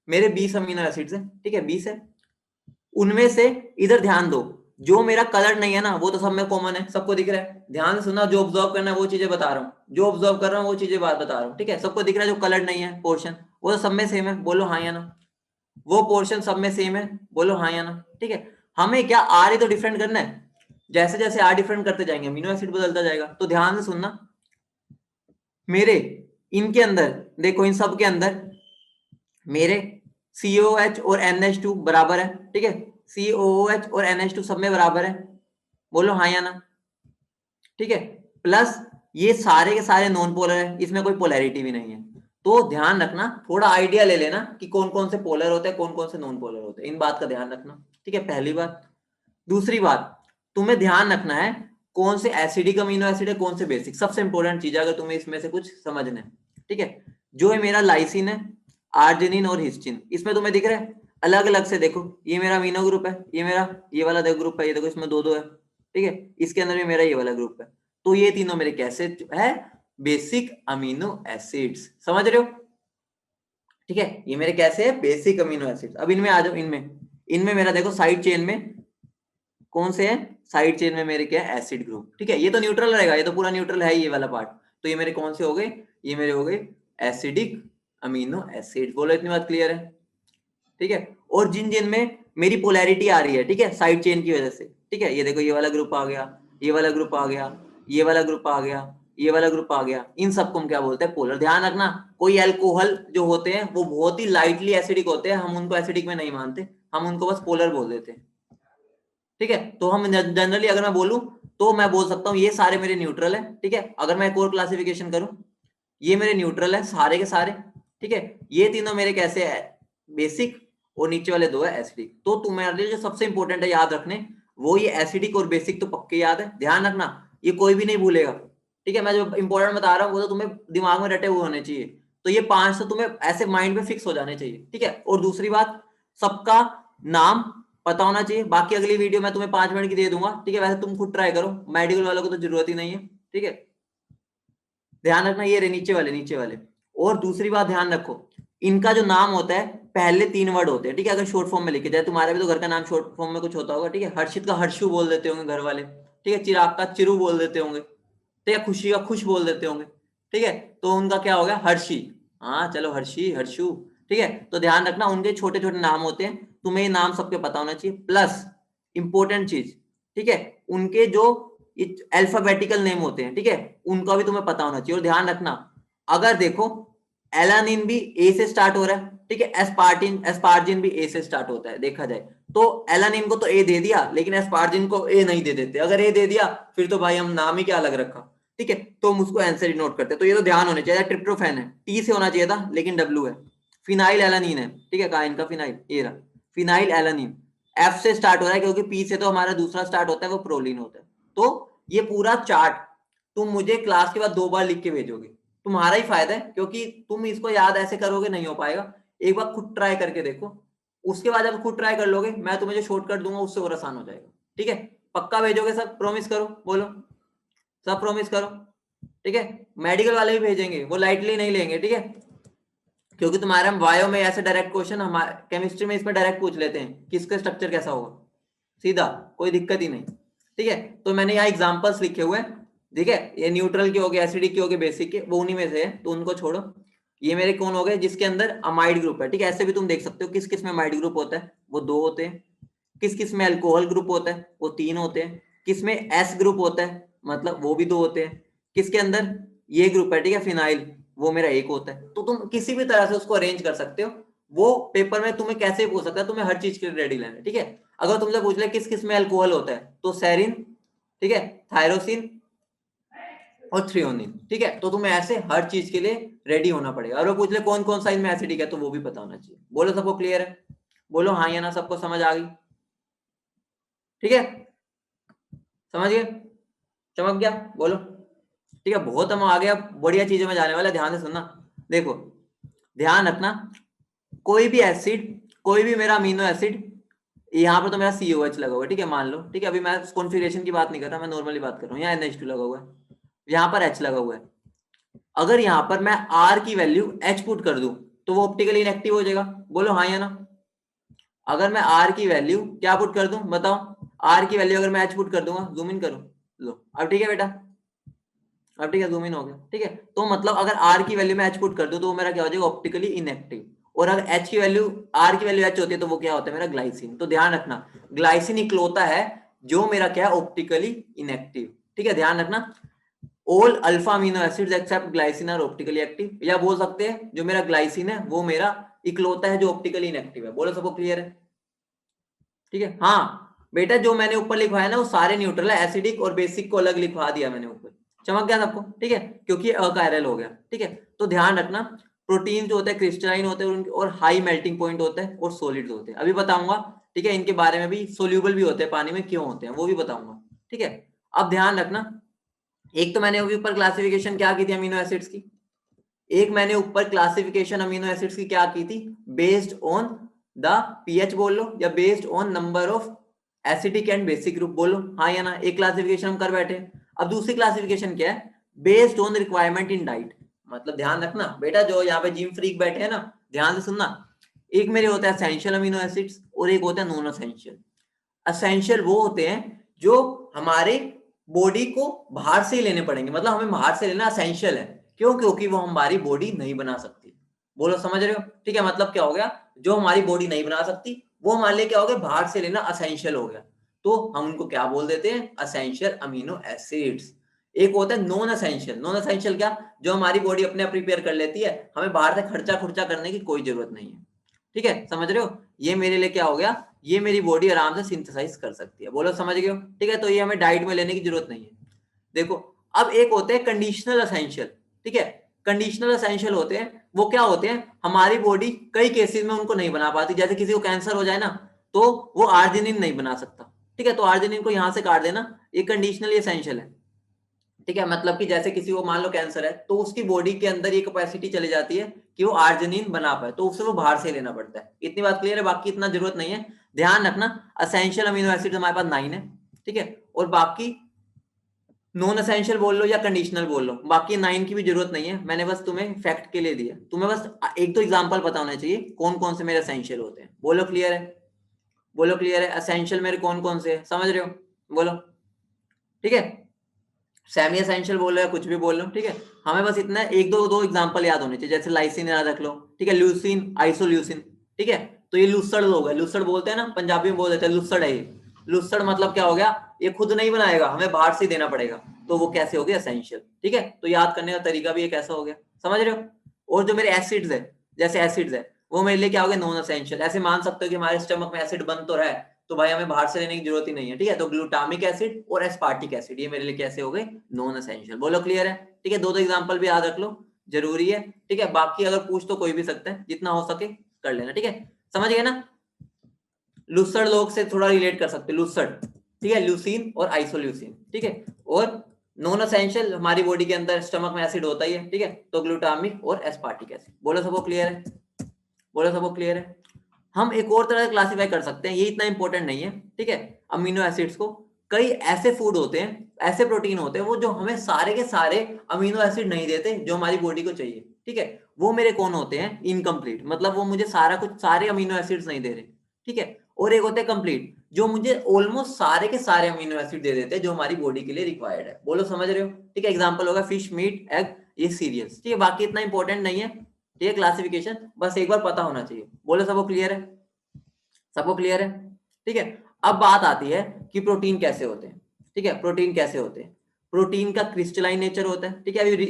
Speaker 1: मेरे 20 अमीनो एसिड्स है, ठीक है, 20 है। उनमें से इधर ध्यान दो, जो मेरा कलर नहीं है ना वो तो सब में कॉमन है, सबको दिख रहा है। ध्यान से सुनना, जो ऑब्जर्व करना है वो चीजें बता रहा हूँ, जो ऑब्जर्व कर रहा हूँ वो चीजें बात बता रहा हूँ, ठीक है। सबको दिख रहा है जो कलर नहीं है पोर्शन, वो तो सब में सेम है, बोलो हाँ या ना। वो पोर्शन सब में सेम है, बोलो हाँ या ना, ठीक है। हमें क्या आर ही तो डिफरेंट करना है, जैसे जैसे आर डिफरेंट करते जाएंगे अमीनो एसिड बदलता जाएगा। तो ध्यान से सुनना मेरे, इनके अंदर देखो, इन सब के अंदर मेरे COH और NH2 बराबर है, ठीक है। COOH और NH2 सब में बराबर है, बोलो हाँ या ना, ठीक है। प्लस ये सारे के सारे नॉन पोलर है, इसमें कोई पोलैरिटी भी नहीं है। तो ध्यान रखना, थोड़ा आइडिया ले लेना कि कौन कौन से पोलर होते हैं, कौन कौन से नॉन पोलर होते हैं, इन बात का ध्यान रखना, ठीक है, पहली बात। दूसरी बात, तुम्हें ध्यान रखना है कौन से एसिडिक अमीनो एसिड है, कौन से बेसिक, सबसे इंपॉर्टेंट चीज है अगर तुम्हें इसमें से कुछ समझना है, ठीक है। जो है मेरा लाइसिन है, आर्जिनिन और हिस्टिन, इसमें तुम्हें दिख रहा है अलग अलग से, देखो ये मेरा अमीनो ग्रुप है, ये मेरा ये वाला देखो ग्रुप है, ये देखो इसमें 2 2 है, ठीक है। इसके अंदर भी मेरा ये वाला ग्रुप है, तो ये तीनों मेरे कैसे है, बेसिक अमीनो एसिड्स, समझ रहे हो, ठीक है। ये मेरे कैसे है, बेसिक अमीनो एसिड्स। अब इनमें आ जाओ, इनमें इनमें मेरा देखो साइड चेन में कौन से हैं, साइड चेन में मेरे क्या है, एसिड ग्रुप, ठीक है। ये तो न्यूट्रल रहेगा, ये तो पूरा न्यूट्रल है ये वाला पार्ट। तो ये मेरे कौन से हो गए, ये मेरे हो गए एसिडिक अमीनो एसिड, बोलो इतनी बात क्लियर है, ठीक है। और जिन जिन में मेरी पोलैरिटी आ रही है, ठीक है, साइड चेन की वजह से, ठीक है, ये देखो ये वाला ग्रुप आ गया, ये वाला ग्रुप आ गया, ये वाला ग्रुप आ गया, ये वाला ग्रुप आ गया, इन सबको हम क्या बोलते हैं, पोलर। ध्यान रखना, कोई अल्कोहल जो होते हैं वो बहुत ही लाइटली एसिडिक होते हैं, हम उनको एसिडिक में नहीं मानते, हम उनको बस पोलर बोल देते हैं, ठीक है। तो हम जनरली अगर मैं बोलूं तो मैं बोल सकता हूँ ये सारे मेरे न्यूट्रल है, ठीक है। अगर मैं एक और क्लासिफिकेशन करूं, ये मेरे न्यूट्रल है सारे के सारे, ठीक है। ये तीनों मेरे कैसे है, बेसिक, और नीचे वाले 2 है एसिडिक। तो तुम्हारे लिए जो सबसे इंपॉर्टेंट है याद रखने, वो ये एसिडिक और बेसिक तो पक्के याद है, ध्यान रखना, ये कोई भी नहीं भूलेगा, ठीक है। मैं जो इंपॉर्टेंट बता रहा हूँ वो तो तुम्हें दिमाग में रटे हुए होने चाहिए, तो ये 5 तो तुम्हें ऐसे माइंड में फिक्स हो जाने चाहिए, ठीक है। और दूसरी बात, सबका नाम पता होना चाहिए। बाकी अगली वीडियो मैं तुम्हें 5 मिनट की दे दूंगा, ठीक है, वैसे तुम खुद ट्राई करो, मेडिकल वालों को तो जरूरत ही नहीं है, ठीक है। ध्यान रखना ये रहे नीचे वाले। और दूसरी बात ध्यान रखो, इनका जो नाम होता है पहले 3 वर्ड होते हैं, ठीक है, अगर शॉर्ट फॉर्म में लिखे जाए। तुम्हारे भी तो घर का नाम शॉर्ट फॉर्म में कुछ होता होगा, ठीक है। हर्षित का हर्षु बोल देते होंगे घर वाले, ठीक है। चिराग का चिरू बोल देते होंगे, ठीक है। खुशी का खुश बोल देते होंगे, ठीक है। तो उनका क्या हो गया, हर्षी, हाँ चलो हर्षी हर्षु, ठीक है। तो ध्यान रखना उनके छोटे छोटे नाम होते हैं, तुम्हें ये नाम सबके पता होना चाहिए। प्लस इंपॉर्टेंट चीज, ठीक है, उनके जो अल्फाबेटिकल नेम होते हैं, ठीक है, उनका भी तुम्हें पता होना चाहिए। और ध्यान रखना, अगर देखो एलानिन भी ए से स्टार्ट हो रहा है, ठीक है, एस्पार्जिन भी ए से स्टार्ट होता है, देखा जाए तो एलानिन को तो ए दे दिया, लेकिन एस्पार्जिन को ए नहीं दे देते। अगर ए दे दिया फिर तो भाई हम नाम ही क्या अलग रखा, ठीक है। तो हम उसको आंसर ही नोट करते हैं। तो ये तो ध्यान होने चाहिए, ट्रिप्टोफैन है, टी से होना चाहिए था लेकिन डब्ल्यू है। फिनाइल एलानिन है, ठीक है, कहा इनका फिनाइल, ये रहा फिनाइल एलानिन, एफ से स्टार्ट हो रहा है क्योंकि पी से तो हमारा दूसरा स्टार्ट होता है, वो प्रोलीन होता है। तो ये पूरा चार्ट तुम मुझे क्लास के बाद 2 बार लिख के भेजोगे, तुम्हारा ही फायदा है, क्योंकि तुम इसको याद ऐसे करोगे नहीं हो पाएगा। एक बार खुद ट्राई करके देखो, उसके बाद जब खुद ट्राई कर लोगे मैं तुम्हें जो शॉर्टकट दूंगा उससे और आसान हो जाएगा, ठीक है। पक्का भेजोगे सब, प्रॉमिस करो, बोलो सब प्रॉमिस करो, ठीक है। मेडिकल वाले भी भेजेंगे, वो लाइटली नहीं लेंगे, ठीक है, क्योंकि तुम्हारे हम बायो में ऐसे डायरेक्ट क्वेश्चन, हमारे केमिस्ट्री में इसमें डायरेक्ट पूछ लेते हैं कि इसका स्ट्रक्चर कैसा होगा, सीधा, कोई दिक्कत ही नहीं, ठीक है। तो मैंने यहाँ एग्जांपल्स लिखे हुए हैं, ठीक है, ये न्यूट्रल के हो गए, एसिडिक के हो गए, बेसिक के, वो उन्हीं में से है, तो उनको छोड़ो। ये मेरे कौन हो गए, जिसके अंदर अमाइड ग्रुप है, ठीक है। ऐसे भी तुम देख सकते हो किस किस में अमाइड ग्रुप होता है, वो 2 होते हैं, किस किस में अल्कोहल ग्रुप होता है, वो 3 होते हैं। किस में एस ग्रुप होता है, मतलब वो भी 2 होते हैं। किसके अंदर ये ग्रुप है, ठीक है, फिनाइल, वो मेरा 1 होता है। तो तुम किसी भी तरह से उसको अरेंज कर सकते हो। वो पेपर में तुम्हें कैसे पूछ सकता है, तुम्हें हर चीज के लिए रेडी लेना है, ठीक है। अगर तुमसे पूछ ले किस किस में अल्कोहल होता है, तो सेरिन, ठीक है, थायरोसिन और थ्रियोनिन, ठीक है। तो तुम्हें ऐसे हर चीज के लिए रेडी होना पड़ेगा। और वो पूछ ले कौन कौन सा इनमें एसिडिक है, तो वो भी पता होना चाहिए। बोलो सबको क्लियर है, बोलो हाँ या ना, सबको समझ आ गई, ठीक है, समझ गए, चमक गया, बोलो, ठीक है। बहुत हम आगे अब बढ़िया चीजों में जाने वाले, ध्यान से सुनना। देखो, ध्यान रखना, कोई भी एसिड, कोई भी मेरा अमीनो एसिड, यहाँ पर तो मेरा COH लगा हुआ है, ठीक है, मान लो, ठीक है। अभी मैं कॉन्फ़िगरेशन की बात नहीं कर रहा, मैं नॉर्मली बात कर रहा हूँ। यहाँ NH2 लगा हुआ है, यहाँ पर H लगा हुआ है। अगर यहाँ पर मैं R की वैल्यू H पुट कर दूं, तो वो ऑप्टिकली इनएक्टिव हो जाएगा। बोलो हाँ या ना। अगर मैं R की वैल्यू क्या पुट कर दूं, बताओ। R की वैल्यू अगर मैं H पुट कर दूंगा, जूम इन करो, लो अब ठीक है बेटा, अब ठीक है, जूम इन हो गया, ठीक है। तो मतलब अगर R की वैल्यू में H पुट कर दूं, तो वो मेरा क्या हो जाएगा, ऑप्टिकली इनएक्टिव। और अगर H की वैल्यू, R की वैल्यू H होती है, तो वो क्या होता है, मेरा ग्लाइसिन। तो ध्यान रखना, ग्लाइसिन इकलौता है जो मेरा क्या है, ऑप्टिकली इनएक्टिव, ठीक है, ध्यान रखना। All alpha amino acids except glycine are optically active, या बोल सकते हैं जो मेरा ग्लाइसिन है वो मेरा इकलौता है जो ऑप्टिकली इनएक्टिव है। बोलो सबको क्लियर है, ठीक है। हाँ बेटा, जो मैंने ऊपर लिखवाया ना वो सारे न्यूट्रल है, एसिडिक और बेसिक को अलग लिखवा दिया मैंने ऊपर, चमक गया सबको, ठीक है, क्योंकि अकायरल हो गया, ठीक है। तो ध्यान रखना, प्रोटीन जो होते हैं क्रिस्टलाइन होते हैं, और हाई मेल्टिंग पॉइंट होता है, और सॉलिड्स होते हैं, अभी बताऊंगा, ठीक है। इनके बारे में भी, सोल्यूबल भी होते हैं पानी में, क्यों होते हैं वो भी बताऊंगा, ठीक है। अब ध्यान रखना, एक तो मैंने अभी ऊपर क्लासिफिकेशन क्या की थी अमीनो एसिड्स की, एक मैंने ऊपर क्लासिफिकेशन अमीनो एसिड्स की क्या की थी, बेस्ड ऑन द पीएच बोल लो, या based on number of acidic and basic group बोलो, हाँ या ना। एक क्लासिफिकेशन हम कर बैठे। अब दूसरी क्लासिफिकेशन क्या है, based on requirement in diet. मतलब ध्यान रखना बेटा, जो यहाँ पे जिम फ्रीक बैठे हैं ना, ध्यान से सुनना। एक मेरे होता है असेंशियल अमीनो एसिड्स, और एक होता है नॉन असेंशियल। असेंशियल वो होते हैं जो हमारे बॉडी को बाहर से ही लेने पड़ेंगे, मतलब हमें बाहर से लेना असेंशियल है। क्यों, क्योंकि वो हमारी बॉडी नहीं बना सकती। बोलो समझ रहे हो, ठीक है। मतलब क्या हो गया, जो हमारी बॉडी नहीं बना सकती वो हमारे लिए क्या हो गया, बाहर से लेना असेंशियल हो गया। तो हम उनको क्या बोल देते हैं, असेंशियल अमीनो एसिड्स। एक होता है नॉन असेंशियल। नॉन असेंशियल क्या, जो हमारी बॉडी अपने आप प्रिपेयर कर लेती है, हमें बाहर से खर्चा खुर्चा करने की कोई जरूरत नहीं है, ठीक है, समझ रहे हो। ये मेरे लिए क्या हो गया, ये मेरी बॉडी आराम से सिंथेसाइज कर सकती है। बोलो समझ गए हो, ठीक है। तो ये हमें डाइट में लेने की जरूरत नहीं है। देखो, अब एक होते हैं कंडीशनल असेंशियल, ठीक है। कंडीशनल असेंशियल होते हैं, वो क्या होते हैं, हमारी बॉडी कई केसेस में उनको नहीं बना पाती। जैसे किसी को कैंसर हो जाए ना, तो वो आर्जिनिन नहीं बना सकता, ठीक है, तो आर्जिनिन को यहां से काट देना, ये कंडीशनली असेंशियल है, ठीक है। मतलब कि जैसे किसी को मान लो कैंसर है, तो उसकी बॉडी के अंदर ये कैपेसिटी चली जाती है कि वो आर्जिनिन बना पाए, तो उससे वो बाहर से लेना पड़ता है। इतनी बात क्लियर है, बाकी इतना जरूरत नहीं है। ध्यान रखना, असेंशियल अमीनो एसिड हमारे पास 9 है, ठीक है, और बाकी नॉन असेंशियल बोल लो या कंडीशनल बोल लो, बाकी 9 की भी जरूरत नहीं है। मैंने बस तुम्हें फैक्ट के लिए दिया, तुम्हें बस एक तो एग्जांपल पता होना चाहिए कौन कौन से मेरे असेंशियल होते हैं। बोलो क्लियर है, बोलो क्लियर है, असेंशियल मेरे कौन कौन से है, समझ रहे हो, बोलो, ठीक है। सेमी एसेंशियल बोल लो या कुछ भी बोल लो, ठीक है। हमें बस इतना एक दो दो एग्जांपल याद होने चाहिए, जैसे लाइसिन याद रख लो, ठीक है, ल्यूसिन, आइसोल्यूसिन, ठीक है। तो ये लुसड़ लोग है, लुसड़ बोलते हैं ना, पंजाबी में बोल देते हैं लुसड़ है ये। लुसड़ मतलब क्या हो गया, ये खुद नहीं बनाएगा, हमें बाहर से देना पड़ेगा, तो वो कैसे हो गया, एसेंशियल, ठीक है। तो याद करने का तरीका भी एक ऐसा हो गया, समझ रहे हो। और जो मेरे एसिड्स है, जैसे एसिड्स है, वो मेरे लिए क्या हो गया, नॉन एसेंशियल। ऐसे मान सकते हो कि हमारे स्टमक में एसिड बन तो रहा है, तो भाई हमें बाहर से लेने की जरूरत ही नहीं है, ठीक है। तो ग्लूटामिक एसिड और एस्पार्टिक एसिड ये मेरे लिए कैसे हो गए, नॉन एसेंशियल। बोलो क्लियर है, ठीक है। दो दो एग्जांपल भी याद रख लो, जरूरी है, ठीक है। बाकी अगर पूछ तो कोई भी सकता है, जितना हो सके कर लेना, ठीक है, समझ गए ना। लुसड़ लोग से थोड़ा रिलेट कर सकते, लुसड़, ठीक है, ल्यूसिन और आइसोल्यूसिन, ठीक है। और नॉन एसेंशियल, हमारी बॉडी के अंदर स्टमक में एसिड होता ही है, ठीक है, तो ग्लूटामिक और एस्पार्टिक एसिड। बोलो सबको क्लियर है, बोलो सबको क्लियर है। हम एक और तरह से क्लासिफाई कर सकते हैं, ये इतना इंपॉर्टेंट नहीं है, ठीक है। अमीनो एसिड्स को, कई ऐसे फूड होते हैं, ऐसे प्रोटीन होते हैं, वो जो हमें सारे के सारे अमीनो एसिड नहीं देते जो हमारी बॉडी को चाहिए, ठीक है। वो मेरे कौन होते हैं, इनकम्प्लीट, मतलब वो मुझे सारा कुछ, सारे अमीनो एसिड्स नहीं दे रहे, ठीक है। और एक होते हैं कंप्लीट, जो मुझे ऑलमोस्ट सारे के सारे अमीनो एसिड दे देते हैं जो हमारी बॉडी के लिए रिक्वायर्ड है। बोलो समझ रहे हो, ठीक है। एग्जाम्पल होगा फिश, मीट, एग, ये सीरियल्स, ठीक है। बाकी इतना इंपॉर्टेंट नहीं है, ये क्लासिफिकेशन बस एक बार पता होना चाहिए। बोलो सबको क्लियर है, सबको क्लियर है, ठीक है। अब बात आती है कि प्रोटीन कैसे होते हैं, ठीक है। प्रोटीन कैसे होते हैं, प्रोटीन का क्रिस्टलाइन नेचर होता है, ठीक है। अभी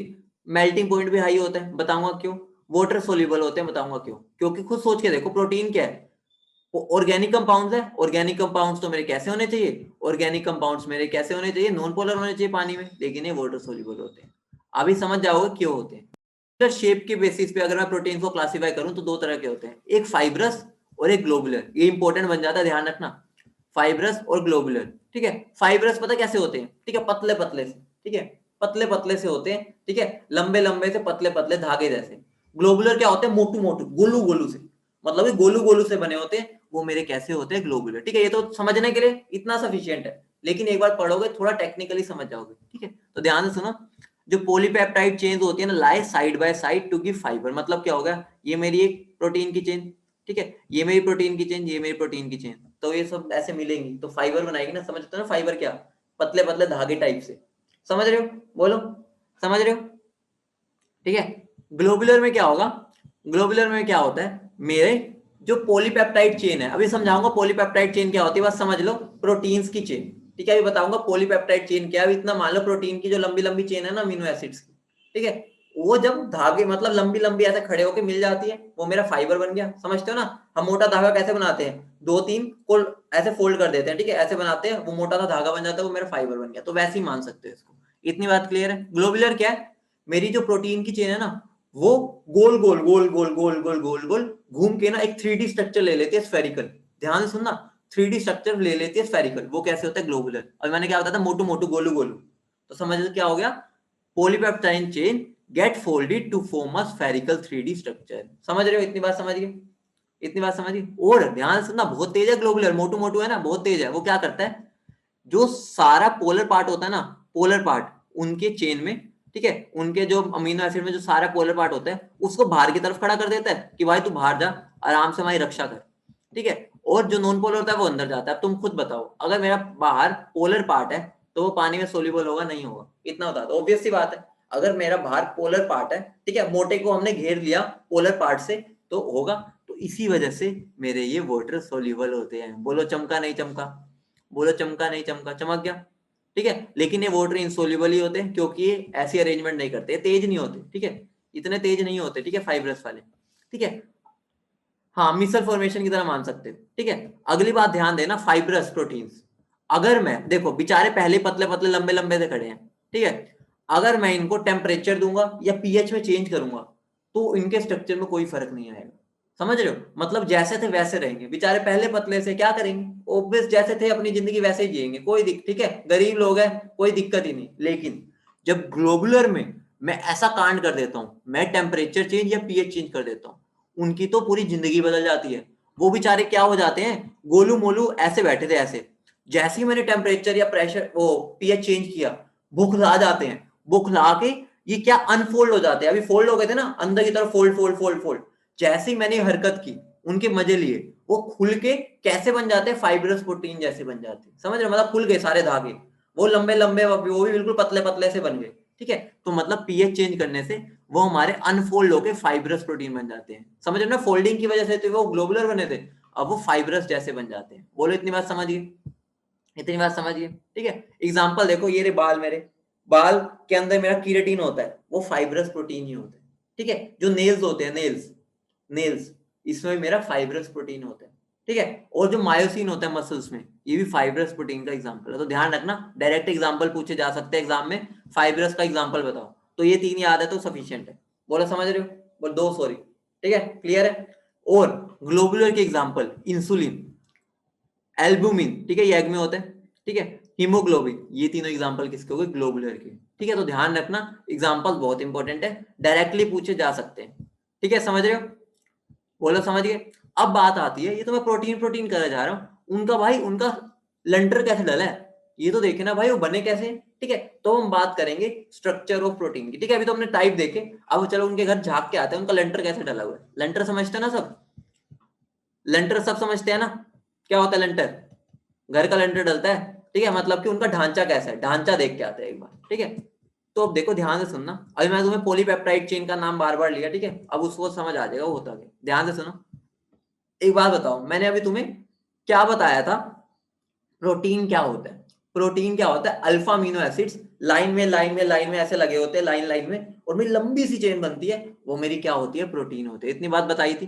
Speaker 1: मेल्टिंग पॉइंट भी हाई होता है, बताऊंगा क्यों। वाटर सोल्यूबल होते हैं, बताऊंगा क्यों। क्योंकि खुद सोच के देखो, प्रोटीन क्या है, ऑर्गेनिक कंपाउंड्स है। ऑर्गेनिक कंपाउंड्स तो मेरे कैसे होने चाहिए, ऑर्गेनिक कंपाउंड्स मेरे कैसे होने चाहिए, नॉन पोलर होने चाहिए पानी में, लेकिन ये वाटर सोल्यूबल होते हैं। अभी समझ जाओगे क्यों होते हैं। शेप के बेसिस पे अगर मैं प्रोटीन को क्लासिफाई करूं तो दो तरह के होते हैं, एक फाइब्रस और एक ग्लोबुलर। ये इंपॉर्टेंट बन जाता है, ध्यान रखना, फाइब्रस और ग्लोबुलर, ठीक है। फाइब्रस पता कैसे होते हैं, ठीक है, पतले पतले से, ठीक है, पतले पतले से होते हैं, ठीक है, लंबे लंबे से पतले पतले धागे जैसे। ग्लोबुलर क्या होते हैं, मोटू मोटू गोलू गोलू से, मतलब ये गोलू गोलू से बने होते हैं, वो मेरे कैसे होते हैं, ग्लोबुलर, ठीक है। ये तो समझने के लिए इतना सफिशिएंट है, लेकिन एक बार पढ़ोगे थोड़ा टेक्निकली समझ जाओगे, ठीक है। तो ध्यान से सुनो, जो पॉलीपेप्टाइड चेन्स होती है ना, lie side by side to give fibre. मतलब क्या होगा, ये मेरी एक प्रोटीन की चेन, ठीक है, ये मेरी प्रोटीन की चेन, ये मेरी प्रोटीन की चेन, तो ये सब ऐसे मिलेंगी तो फाइबर बनाएगी ना। समझते हो ना फाइबर क्या, पतले पतले धागे टाइप से, समझ रहे हो, बोलो, समझ रहे हो, ठीक है। ग्लोबुलर में क्या होगा, ग्लोबुलर में क्या होता है, मेरे जो पॉलीपेप्टाइड चेन है, अभी समझाऊंगा पॉलीपेप्टाइड चेन क्या होती है, बस समझ लो, प्रोटीन्स की चेन, ठीक है। अभी बताऊंगा पॉलीपेप्टाइड चेन क्या है। इतना मान लो, प्रोटीन की जो लंबी लंबी चेन है ना अमीनो एसिड्स की, ठीक है, वो जब धागे मतलब लंबी लंबी ऐसे खड़े होके मिल जाती है, वो मेरा फाइबर बन गया। समझते हो ना, हम मोटा धागा कैसे बनाते हैं, दो तीन को ऐसे फोल्ड कर देते हैं, ठीक है, ऐसे बनाते हैं, वो मोटा सा धागा बन जाता है, वो मेरा फाइबर बन गया। तो वैसे ही मान सकते हो इसको। इतनी बात क्लियर है। ग्लोबुलर क्या है, मेरी जो प्रोटीन की चेन है ना, वो गोल गोल गोल गोल गोल गोल गोल गोल घूम के ना एक 3D स्ट्रक्चर ले लेती है, स्फेरिकल। ध्यान से सुनना, 3D स्ट्रक्चर ले लेती है स्फेरिकल। वो कैसे होता है, ग्लोबुलर। और मैंने क्या बताया था, मोटू मोटू गोलू गोलू। तो समझ लो क्या हो गया, polypeptide chain get folded to form a spherical 3D structure. समझ रहे हो, इतनी बात समझ गए, इतनी बात समझिए। और ध्यान से सुनना, बहुत तेज है ग्लोबुलर, मोटू मोटू है ना, बहुत तेज है। वो क्या करता है, जो सारा पोलर पार्ट होता है ना, पोलर पार्ट उनके चेन में, ठीक है, उनके जो अमीनो एसिड में जो सारा पोलर पार्ट होता है, उसको बाहर की तरफ खड़ा कर देता है कि भाई तू बाहर जा, आराम से हमारी रक्षा कर, ठीक है। और जो नॉन पोलर होता है वो अंदर जाता है। अब तुम खुद बताओ, अगर मेरा बाहर पोलर पार्ट है तो वो पानी में सोल्यूबल होगा, नहीं होगा, इतना बता दो, ऑब्वियस सी बात है। अगर मेरा बाहर पोलर पार्ट है, ठीक है, मोटे को हमने घेर लिया पोलर पार्ट से, तो होगा। तो इसी वजह से मेरे ये वाटर सोल्यूबल होते हैं। बोलो चमका नहीं चमका, बोलो चमका नहीं चमका, चमक गया, ठीक है। लेकिन ये वाटर इंसोल्यूबल ही होते हैं, क्योंकि ये ऐसी अरेंजमेंट नहीं करते, तेज नहीं होते, ठीक है, इतने तेज नहीं होते, ठीक है, फाइब्रस वाले, ठीक है। हाँ, मिसल फॉर्मेशन की तरह मान सकते हो, ठीक है। अगली बात ध्यान देना, फाइब्रस प्रोटीन्स, अगर मैं देखो बेचारे पहले पतले पतले लंबे लंबे से खड़े हैं, ठीक है, अगर मैं इनको टेम्परेचर दूंगा या पीएच में चेंज करूंगा तो इनके स्ट्रक्चर में कोई फर्क नहीं आएगा। समझ रहे हो, मतलब जैसे थे वैसे रहेंगे। बेचारे पहले पतले से क्या करेंगे, ओब्वियस जैसे थे अपनी जिंदगी वैसे ही जिएंगे, कोई ठीक है, गरीब लोग हैं, कोई दिक्कत ही नहीं। लेकिन जब ग्लोबुलर में मैं ऐसा कांड कर देता हूं, मैं टेम्परेचर चेंज या पीएच चेंज कर देता हूं, उनकी तो पूरी जिंदगी बदल जाती है। वो बेचारे क्या हो जाते हैं, गोलू मोलू ऐसे बैठे थे ऐसे, जैसे ही मैंने टेम्परेचर या प्रेशर वो पीएच चेंज किया, बुखला जाते हैं, बुखला के ये क्या अनफोल्ड हो जाते हैं। अभी फोल्ड हो गए थे ना अंदर की तरफ, फोल्ड फोल्ड फोल्ड फोल्ड, जैसे ही मैंने हरकत की उनके मजे लिए, वो खुल के कैसे बन जाते हैं, फाइब्रस प्रोटीन जैसे बन जाते हैं। समझ रहे, मतलब खुल गए सारे धागे, वो लंबे लंबे, वो भी बिल्कुल पतले पतले से बन गए, ठीक है। तो मतलब पीएच चेंज करने से वो हमारे अनफोल्ड होकर फाइब्रस प्रोटीन बन जाते हैं। समझ रहे ना, फोल्डिंग की वजह से तो वो ग्लोबुलर बने थे, अब वो फाइब्रस जैसे बन जाते हैं। बोलो इतनी बात समझिए, इतनी बात समझिए, ठीक है। एग्जांपल देखो, ये रे बाल, मेरे बाल के अंदर मेरा कीरेटिन होता है, वो फाइब्रस प्रोटीन ही होता है, ठीक है। जो नेल्स होते हैं, नेल्स, नेल्स, इसमें मेरा फाइब्रस प्रोटीन होता है, ठीक है। और जो मायोसिन होता है मसल्स में, ये भी फाइब्रस प्रोटीन का एग्जांपल है। तो ध्यान रखना, डायरेक्ट एग्जांपल पूछे जा सकते हैं एग्जाम में, फाइब्रस का एग्जांपल बताओ, तो ये तीन याद है तो सफिशिएंट है। बोलो समझ रहे हो, बोलो दो, सॉरी, ठीक है, क्लियर है। और ग्लोबुलर के एग्जांपल, इंसुलिन, एल्बुमिन, ठीक है, ये एग में होता है, ठीक है, हीमोग्लोबिन, ये तीनों एग्जांपल किसके हो गए, ग्लोबुलर के, ठीक है। तो ध्यान रखना, एग्जांपल बहुत इंपॉर्टेंट है, डायरेक्टली पूछे जा सकते हैं, ठीक है, समझ रहे हो, बोलो समझ गए। अब बात आती है, ये तो मैं प्रोटीन प्रोटीन कर जा रहा हूं, उनका भाई उनका लेंटर कैसे डला है, ये तो देखे ना भाई, वो बने कैसे, ठीक है। तो हम बात करेंगे स्ट्रक्चर ऑफ प्रोटीन की, ठीक है। अभी तो हमने टाइप देखे, अब चलो उनके घर झांक के आते हैं, उनका लेंटर कैसे डला हुआ है। लेंटर समझते हैं ना सब, लेंटर सब समझते हैं ना, क्या होता है लेंटर, घर का लेंटर डलता है, ठीक है, मतलब कि उनका ढांचा कैसा है, ढांचा देख के आते हैं एक बार, ठीक है। तो अब देखो ध्यान से सुनना, अभी मैं तुम्हें पॉलीपेप्टाइड चेन का नाम बार बार लिया, ठीक है, अब उसको समझ आ जाएगा वो होता है। ध्यान से सुनो, एक बात बताओ, मैंने अभी तुम्हें क्या बताया था, प्रोटीन क्या होता है? प्रोटीन क्या होता है? अल्फा अमीनो एसिड्स लाइन में लाइन में लाइन में ऐसे लगे होते हैं, लाइन लाइन में, और मेरी लंबी सी चेन बनती है, वो मेरी क्या होती है? प्रोटीन होती है। इतनी बात बताई थी,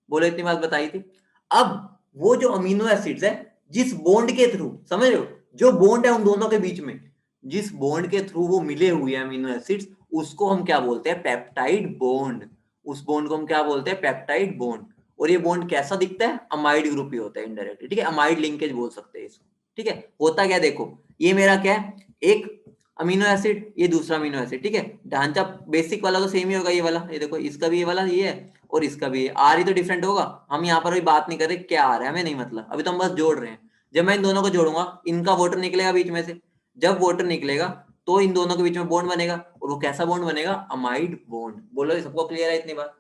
Speaker 1: बोलो इतनी बात बताई थी। अब वो जो अमीनो एसिड्स है, जिस बॉन्ड के थ्रू, समझ रहे हो, जो बॉन्ड है उन दोनों के बीच में, जिस बॉन्ड के थ्रू वो मिले हुए हैं अमीनो एसिड्स, उसको हम क्या बोलते हैं? Peptide bond. उस बॉन्ड को हम क्या बोलते हैं? Peptide bond. और ये बॉन्ड कैसा दिखता है? अमाइड ग्रुप ही होता है इनडायरेक्टली, ठीक है, अमाइड लिंकेज बोल सकते हैं इसको, ठीक है। होता क्या, देखो ये मेरा क्या है, एक अमीनो एसिड, ये दूसरा अमीनो एसिड, ठीक है। ढांचा बेसिक वाला तो सेम ही होगा, ये वाला, ये देखो इसका भी ये वाला ये है और इसका भी, आर ही तो डिफरेंट होगा। हम यहाँ पर भी बात नहीं कर रहे क्या आ रहा है, हमें नहीं मतलब, अभी तो हम बस जोड़ रहे हैं। जब मैं इन दोनों को जोड़ूंगा, इनका वाटर निकलेगा बीच में से, जब वाटर निकलेगा तो इन दोनों के बीच में बॉन्ड बनेगा, और वो कैसा बॉन्ड बनेगा? Amide bond. बोलो सबको क्लियर है इतनी बात,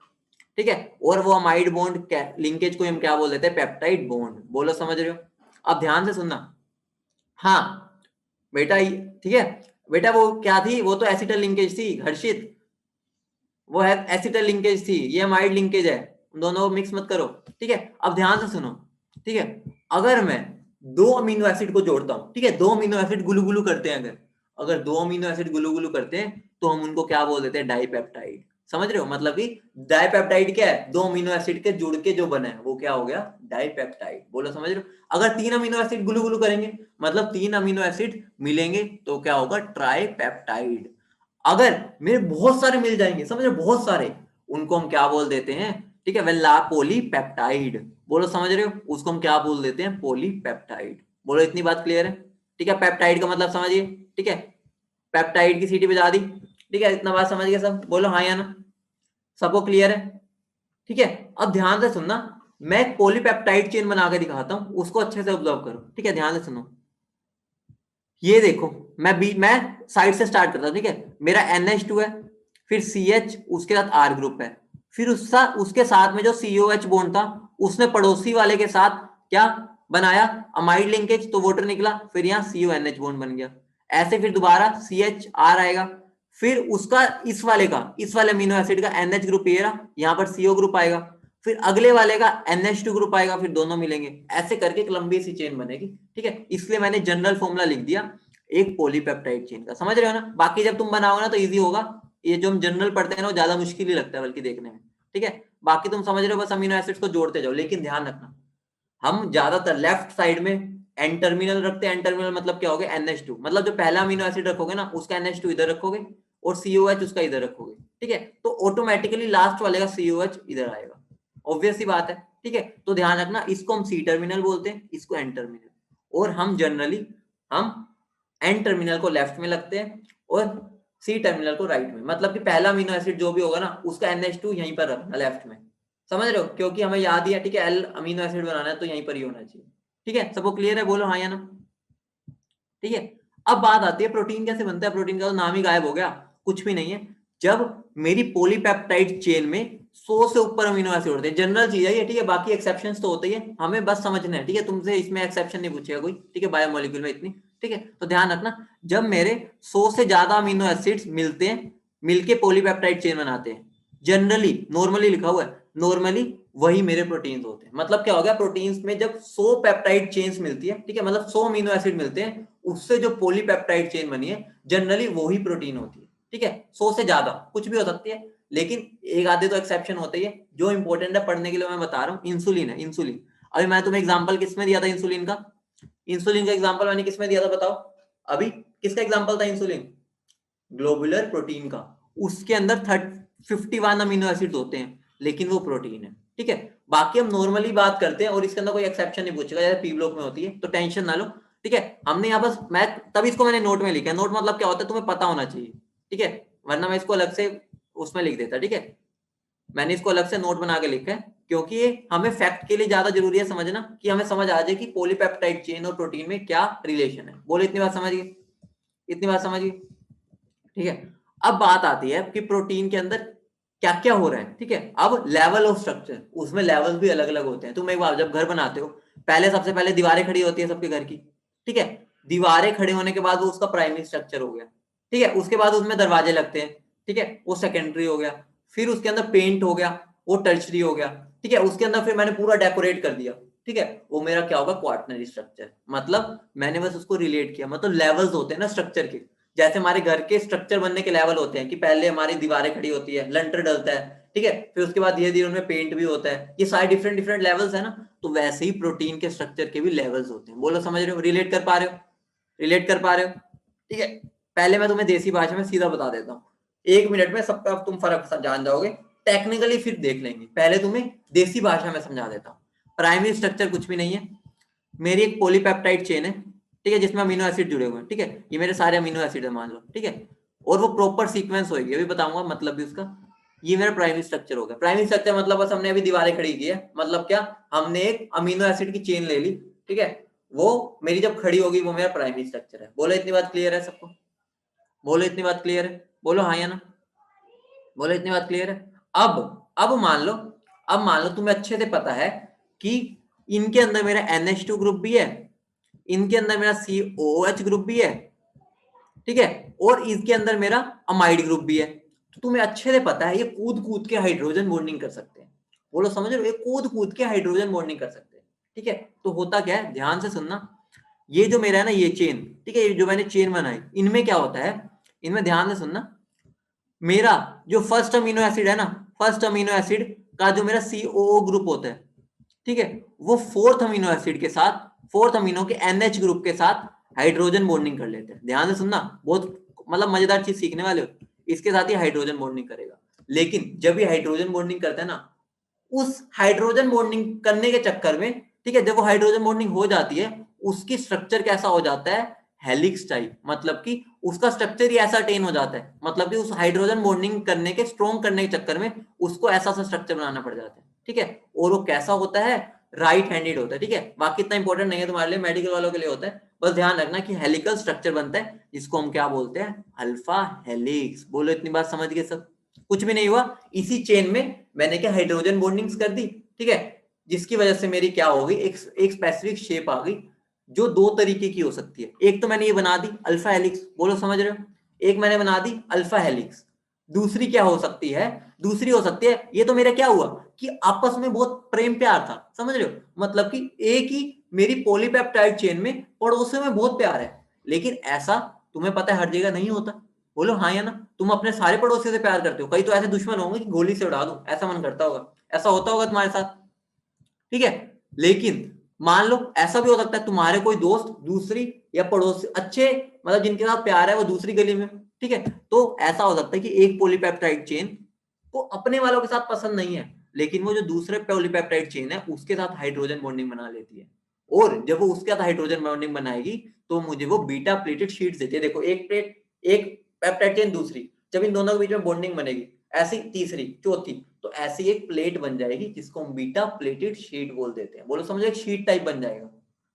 Speaker 1: ठीक है। और वो अमाइड बॉन्ड लिंकेज को हम क्या बोल देते हैं? Peptide bond. बोलो समझ रहे हो? अब ध्यान से सुनना, हाँ बेटा, ठीक है बेटा, वो क्या थी? वो तो एसिटल लिंकेज थी हर्षित, वो है एसिटल लिंकेज थी, ये अमाइड लिंकेज है, दोनों को मिक्स मत करो, ठीक है। अब ध्यान से सुनो, ठीक है। अगर मैं दो अमीनो एसिड को जोड़ता हूं, ठीक है, दो अमीनो एसिड गुलू गुलू करते हैं, अगर अगर दो अमीनो एसिड गुलू गुलू करते हैं, तो हम उनको क्या बोल देते हैं? डाइपेप्टाइड। समझ रहे हो? मतलब कि डाइपेप्टाइड क्या है? दो अमीनो एसिड के जुड़ के जो बना है वो क्या हो गया? डाइपेप्टाइड। बोलो समझ रहे हो? अगर तीन अमीनो एसिड गुलू गुलू करेंगे, मतलब तीन अमीनो एसिड मिलेंगे, तो क्या होगा? ट्राइपेप्टाइड। अगर मेरे बहुत सारे मिल जाएंगे, समझ बहुत सारे, उनको हम क्या बोल देते हैं? ठीक है, वेला पॉलीपेप्टाइड। बोलो समझ रहे हो? उसको हम क्या बोल देते हैं? पॉलीपेप्टाइड। बोलो इतनी बात क्लियर है? ठीक है, पेप्टाइड का मतलब समझिए, ठीक है, पेप्टाइड की सीटी बजा दी, ठीक है, इतना बात समझ गए सब? बोलो हाँ या ना, सबको क्लियर है? ठीक है, अब ध्यान से सुनना, मैं एक पॉलीपेप्टाइड चेन बना के दिखाता हूं, उसको अच्छे से ऑब्जर्व करो, ठीक है, ध्यान से सुनो। ये देखो, मैं साइड से स्टार्ट करता हूं, ठीक है। मेरा NH2 है, फिर CH, उसके साथ R ग्रुप है, फिर उसके साथ में जो COH बॉन्ड था, उसने पड़ोसी वाले के साथ क्या बनाया? अमाइड लिंकेज, तो वाटर निकला, फिर यहाँ CONH बॉन्ड बन गया। ऐसे फिर दोबारा CHR आएगा, फिर उसका इस वाले अमीनो एसिड का NH ग्रुप ये रहा, यहाँ पर CO ग्रुप आएगा, फिर अगले वाले का NH2 ग्रुप आएगा, फिर दोनों मिलेंगे, ऐसे करके एक लंबी सी चेन बनेगी, ठीक है। इसलिए मैंने जनरल फॉर्मूला लिख दिया एक पॉलीपेप्टाइड चेन का। समझ रहे हो ना? बाकी जब तुम बनाओगे ना तो इजी होगा, ये जो हम जनरल पढ़ते हैं ना वो ज्यादा मुश्किल ही लगता है बल्कि देखने में, ठीक है। बाकी तुम समझ रहे हो, बस अमीनो एसिड्स को जोड़ते जाओ, लेकिन ध्यान रखना, हम ज्यादातर लेफ्ट साइड में एन टर्मिनल रखते हैं। एन टर्मिनल मतलब क्या हो गया? NH2, मतलब जो पहला अमीनो एसिड रखोगे ना उसका NH2 इधर रखोगे और COH उसका इधर रखोगे, ठीक है, तो ऑटोमेटिकली लास्ट वाले का COH इधर आएगा, ऑब्वियस सी बात है, ठीक है। तो ध्यान रखना, इसको हम C टर्मिनल बोलते हैं, इसको N टर्मिनल, और हम जनरली हम N टर्मिनल को लेफ्ट में लगते हैं और C टर्मिनल को राइट में, मतलब कि पहला अमीनो एसिड जो भी होगा ना उसका NH2 यहीं पर रखना लेफ्ट में, समझ रहे हो? क्योंकि हमें याद ही है, ठीक है, L अमीनो एसिड बनाना है तो यहीं पर ही होना चाहिए, ठीक है। सबको क्लियर है? बोलो हाँ या ना, ठीक है। अब बात आती है प्रोटीन कैसे बनता है। प्रोटीन का तो नाम ही गायब हो गया, कुछ भी नहीं है। जब मेरी पॉलीपेप्टाइड चेन में 100 से ऊपर अमीनो एसिड होते हैं, जनरल चीज है ये, ठीक है, बाकी एक्सेप्शंस तो होते ही है, हमें बस समझना है, ठीक है। तुमसे इसमें एक्सेप्शन नहीं पूछेगा कोई, ठीक है, बायोमोलिक्यूल में इतनी, ठीक है। तो ध्यान रखना, जब मेरे 100 से ज्यादा अमीनो एसिड्स मिलते हैं, मिलके पॉलीपेप्टाइड चेन बनाते हैं, जनरली, नॉर्मली लिखा हुआ है, नॉर्मली वही मेरे प्रोटीन्स होते हैं। मतलब क्या हो गया? प्रोटीन्स में जब 100 पेप्टाइड चेन्स मिलती है, ठीक है, मतलब 100 अमीनो एसिड मिलते हैं, उससे जो पॉलीपेप्टाइड चेन बनी है जनरली वो ही प्रोटीन होती है, ठीक है। 100 से ज्यादा कुछ भी हो सकती है, लेकिन एक आधे तो एक्सेप्शन होते ही है। जो इंपॉर्टेंट है पढ़ने के लिए मैं बता रहा हूँ, इंसुलिन है, इंसुलिन। अभी मैं तुम्हें एग्जांपल किसमें दिया था इंसुलिन का? इंसुलिन का एग्जांपल मैंने किसमें दिया था बताओ? अभी किसका एग्जांपल था इंसुलिन? ग्लोबुलर प्रोटीन का। उसके अंदर 51 अमीनो एसिड होते हैं, लेकिन वो प्रोटीन है, ठीक है। बाकी हम नॉर्मली बात करते हैं और इसके अंदर कोई एक्सेप्शन नहीं पूछेगा, जैसे पी ब्लॉक में होती है, तो टेंशन ना लो, ठीक है। हमने यहाँ बस मैं तभी इसको मैंने नोट में लिखा है। नोट मतलब क्या होता है तुम्हें पता होना चाहिए, ठीक है, वरना मैं इसको अलग से उसमें लिख देता, ठीक है। मैंने इसको अलग से नोट बना के लिखा है क्योंकि ये हमें फैक्ट के लिए ज्यादा जरूरी है समझना, कि हमें समझ आ जाए कि पॉलीपेप्टाइड चेन और प्रोटीन में क्या रिलेशन है। बोलो इतनी बात समझिए, इतनी बात समझिए, ठीक है। अब बात आती है कि प्रोटीन के अंदर क्या क्या हो रहा है, ठीक है। अब लेवल ऑफ स्ट्रक्चर, उसमें लेवल भी अलग अलग होते हैं। तुम एक बार जब घर बनाते हो, पहले सबसे पहले दीवारें खड़ी होती है सबके घर की, ठीक है। दीवारें खड़े होने के बाद वो उसका प्राइमरी स्ट्रक्चर हो गया, ठीक है। उसके बाद उसमें दरवाजे लगते हैं, ठीक है, वो सेकेंडरी हो गया। फिर उसके अंदर पेंट हो गया, वो टर्शरी हो गया, ठीक है। उसके अंदर फिर मैंने पूरा डेकोरेट कर दिया, ठीक है, वो मेरा क्या होगा, क्वाटरनरी स्ट्रक्चर। मतलब मैंने बस उसको रिलेट किया, मतलब लेवल्स होते हैं ना स्ट्रक्चर के, जैसे हमारे घर के स्ट्रक्चर बनने के लेवल होते हैं कि पहले हमारी दीवारें खड़ी होती है, लंटर डलता है, ठीक है, फिर उसके बाद धीरे धीरे उनमें पेंट भी होता है, ये सारे डिफरेंट डिफरेंट लेवल्स है ना, तो वैसे ही प्रोटीन के स्ट्रक्चर के भी लेवल्स होते हैं। बोलो समझ रहे हो, रिलेट कर पा रहे हो, रिलेट कर पा रहे हो, ठीक है। पहले मैं तुम्हें देसी भाषा में सीधा बता देता हूँ, 1 मिनट में सबका तुम फर्क जान जाओगे, टेक्निकली फिर देख लेंगे, पहले तुम्हें देसी भाषा में समझा देता हूँ। प्राइमरी स्ट्रक्चर कुछ भी नहीं है, मेरी एक पॉलीपेप्टाइड चेन है, ठीक है, जिसमें अमीनो एसिड जुड़े हुए हैं, ठीक है, ये मेरे सारे अमीनो एसिड है मान लो, ठीक है, और वो प्रॉपर सीक्वेंस होगी, अभी बताऊंगा मतलब भी उसका। ये मेरा प्राइमरी स्ट्रक्चर हो गया। प्राइमरी स्ट्रक्चर मतलब बस हमने अभी दीवारें खड़ी की है, मतलब क्या, हमने एक अमीनो एसिड की चेन ले ली, ठीक है, वो मेरी जब खड़ी होगी वो मेरा प्राइमरी स्ट्रक्चर है। बोलो इतनी बात क्लियर है सबको, बोलो इतनी बात क्लियर है, बोलो हाँ या ना, बोलो इतनी बात क्लियर है। अब मान लो तुम्हें अच्छे से पता है कि इनके अंदर मेरा NH2 ग्रुप भी है, इनके अंदर मेरा COOH ग्रुप भी है, ठीक है, और इसके अंदर मेरा अमाइड ग्रुप भी है, तो तुम्हें अच्छे से पता है ये कूद कूद के हाइड्रोजन बॉन्डिंग कर सकते हैं। बोलो समझ रहे हो, ये कूद कूद के हाइड्रोजन बॉन्डिंग कर सकते हैं, ठीक है। तो होता क्या है, ध्यान से सुनना, ये जो मेरा है ना ये चेन, ठीक है, ये जो मैंने चेन बनाई, इनमें क्या होता है, इनमें ध्यान से सुनना, मेरा जो फर्स्ट अमीनो एसिड है ना, फर्स्ट अमीनो एसिड का जो मेरा COO ग्रुप होता है, ठीक है, वो फोर्थ अमीनो एसिड के साथ, फोर्थ अमीनो के NH ग्रुप के साथ हाइड्रोजन बॉन्डिंग कर लेते हैं। ध्यान से सुनना, बहुत मतलब मजेदार चीज सीखने वाले हो, इसके साथ ही हाइड्रोजन बॉन्डिंग करेगा। लेकिन जब ये हाइड्रोजन बॉन्डिंग करता है ना, उस हाइड्रोजन बॉन्डिंग करने के चक्कर में, ठीक है, जब वो हाइड्रोजन बॉन्डिंग हो जाती है, उसकी स्ट्रक्चर कैसा हो जाता है, हेलिक्स टाइप, मतलब कि उसका स्ट्रक्चर ही ऐसा टेन हो जाता है, मतलब कि उस हाइड्रोजन बॉन्डिंग करने के, स्ट्रॉन्ग करने के चक्कर में उसको ऐसा सा स्ट्रक्चर बनाना पड़ जाता है, ठीक है। और वो कैसा होता है, राइट हैंडेड होता है, ठीक है, बाकी इतना इंपॉर्टेंट नहीं है तुम्हारे लिए, मेडिकल वालों के लिए होता है, बस ध्यान रखना कि हेलिकल स्ट्रक्चर बनता है, जिसको हम क्या बोलते हैं, अल्फा हेलिक्स। बोलो इतनी बात समझ गए सब, कुछ भी नहीं हुआ, इसी चेन में मैंने क्या हाइड्रोजन बॉन्डिंग्स कर दी, ठीक है, जिसकी वजह से मेरी क्या होगी, एक स्पेसिफिक शेप आ गई, जो दो तरीके की हो सकती है। एक तो मैंने ये बना दी अल्फा हेलिक्स, बोलो समझ रहे हो, एक मैंने बना दी अल्फा हेलिक्स। दूसरी क्या हो सकती है, दूसरी हो सकती है, ये तो मेरा क्या हुआ कि आपस में बहुत प्रेम प्यार था, समझ रहे हो, मतलब कि एक ही मेरी पॉलीपेप्टाइड चेन में पड़ोसियों में बहुत प्यार है, लेकिन ऐसा तुम्हें पता है हर जगह नहीं होता। बोलो हाँ या ना, तुम अपने सारे पड़ोसियों से प्यार करते हो, कई तो ऐसे दुश्मन होंगे कि गोली से उड़ा दूं, ऐसा मन करता होगा, ऐसा होता होगा तुम्हारे साथ, ठीक है। लेकिन मान लो ऐसा भी हो सकता है तुम्हारे कोई दोस्त दूसरी या पड़ोसी अच्छे, मतलब जिनके साथ प्यार है वो दूसरी गली में, ठीक है, तो ऐसा हो सकता है कि एक पॉलीपेप्टाइड चेन को अपने वालों के साथ पसंद नहीं है, लेकिन वो जो दूसरे पॉलीपेप्टाइड चेन है उसके साथ हाइड्रोजन बॉन्डिंग बना लेती है, और जब वो उसके साथ हाइड्रोजन बॉन्डिंग बनाएगी तो मुझे वो बीटा प्लेटेड शीट्स देती है। देखो एक प्लेट, एक पेप्टाइड चेन दूसरी, जब इन दोनों के बीच में बॉन्डिंग बनेगी, ऐसी तीसरी चौथी, तो ऐसी एक प्लेट बन जाएगी जिसको हम बीटा प्लेटेड शीट बोल देते हैं। बोलो समझो, एक शीट टाइप बन जाएगा,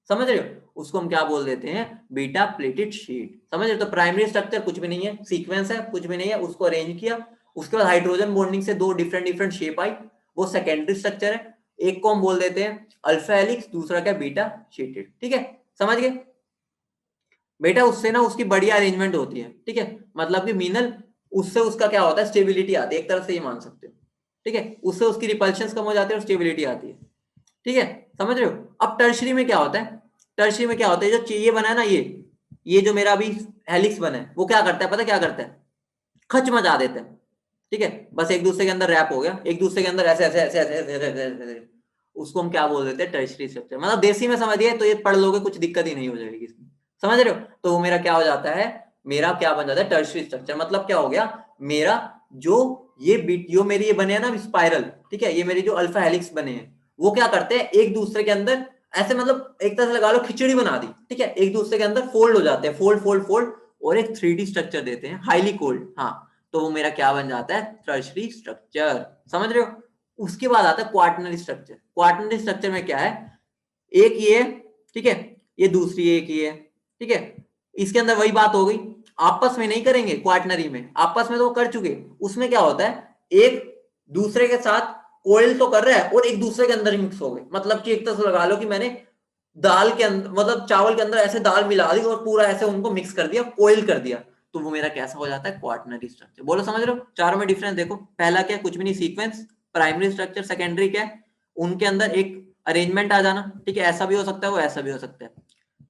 Speaker 1: समझ रहे हो, उसको हम क्या बोल देते हैं, बीटा प्लेटेड शीट, समझ रहे हो। तो प्राइमरी स्ट्रक्चर कुछ भी नहीं है, सीक्वेंस है, कुछ भी नहीं है, उसको अरेंज किया, उसके बाद हाइड्रोजन बॉन्डिंग से दो डिफरेंट डिफरेंट शेप आई, वो सेकेंडरी स्ट्रक्चर है, एक को हम बोल देते हैं अल्फा हेलिक्स, दूसरा क्या बीटा शीटेड, ठीक है, समझ गए बेटा। उससे ना उसकी बढ़िया अरेंजमेंट होती है, ठीक है, मतलब कि मीनल, उससे उसका क्या होता है, स्टेबिलिटी आती है, एक तरह से ये मान सकते हो, ठीक है, उससे उसकी रिपल्शन कम हो जाती है और स्टेबिलिटी आती है, ठीक है, समझ रहे हो। अब टर्शरी में क्या होता है, टर्शरी में क्या होता है, जो चाहिए बना है ना, ये जो मेरा अभी हेलिक्स बना है, वो क्या करता है पता क्या करता है, खच मचा देता है, ठीक है, बस एक दूसरे के अंदर रैप हो गया, एक दूसरे के अंदर ऐसे ऐसे ऐसे ऐसे ऐसे ऐसे ऐसे ऐसे, उसको हम क्या बोल देते हैं, टर्शरी स्ट्रक्चर। मतलब देसी में समझिए तो ये पढ़ लोगे, कुछ दिक्कत ही नहीं हो जाएगी इसमें, समझ रहे हो। तो वो मेरा क्या हो जाता है, मेरा क्या बन जाता है, टर्शरी स्ट्रक्चर। मतलब क्या हो गया, मेरा जो ये बीट, जो मेरी ये बने हैं ना स्पाइरल, ठीक है, ये मेरी जो अल्फा हेलिक्स बने हैं, वो क्या करते हैं एक दूसरे के अंदर ऐसे, मतलब एक तरह से लगा लो खिचड़ी बना दी, ठीक है, एक दूसरे के अंदर फोल्ड हो जाते हैं, फोल्ड फोल्ड फोल्ड, और एक 3D स्ट्रक्चर देते हैं, हाईली कोल्ड, हाँ, तो वो मेरा क्या बन जाता है, टर्शरी स्ट्रक्चर, समझ रहे हो। उसके बाद आता है क्वार्टनरी स्ट्रक्चर। क्वार्टनरी स्ट्रक्चर में क्या है, एक ये, ठीक है, ये दूसरी एक ये, ठीक है, इसके अंदर वही बात हो गई, आपस में नहीं करेंगे क्वार्टनरी में, आपस में तो कर चुके, उसमें क्या होता है एक दूसरे के साथ कोयल तो कर रहा है और एक दूसरे के अंदर ही मिक्स हो गए, मतलब कि एक तरह से लगा लो कि मैंने दाल के अंदर, मतलब चावल के अंदर ऐसे दाल मिला दी और पूरा ऐसे उनको मिक्स कर दिया, कोयल कर दिया, तो वो मेरा कैसा हो जाता है, क्वार्टनरी स्ट्रक्चर। बोलो समझ रहे हो, चारों में डिफरेंस देखो, पहला क्या, कुछ भी नहीं, सीक्वेंस, प्राइमरी स्ट्रक्चर, सेकेंडरी क्या है, उनके अंदर एक अरेंजमेंट आ जाना, ठीक है, ऐसा भी हो सकता है, वो ऐसा भी हो सकता है।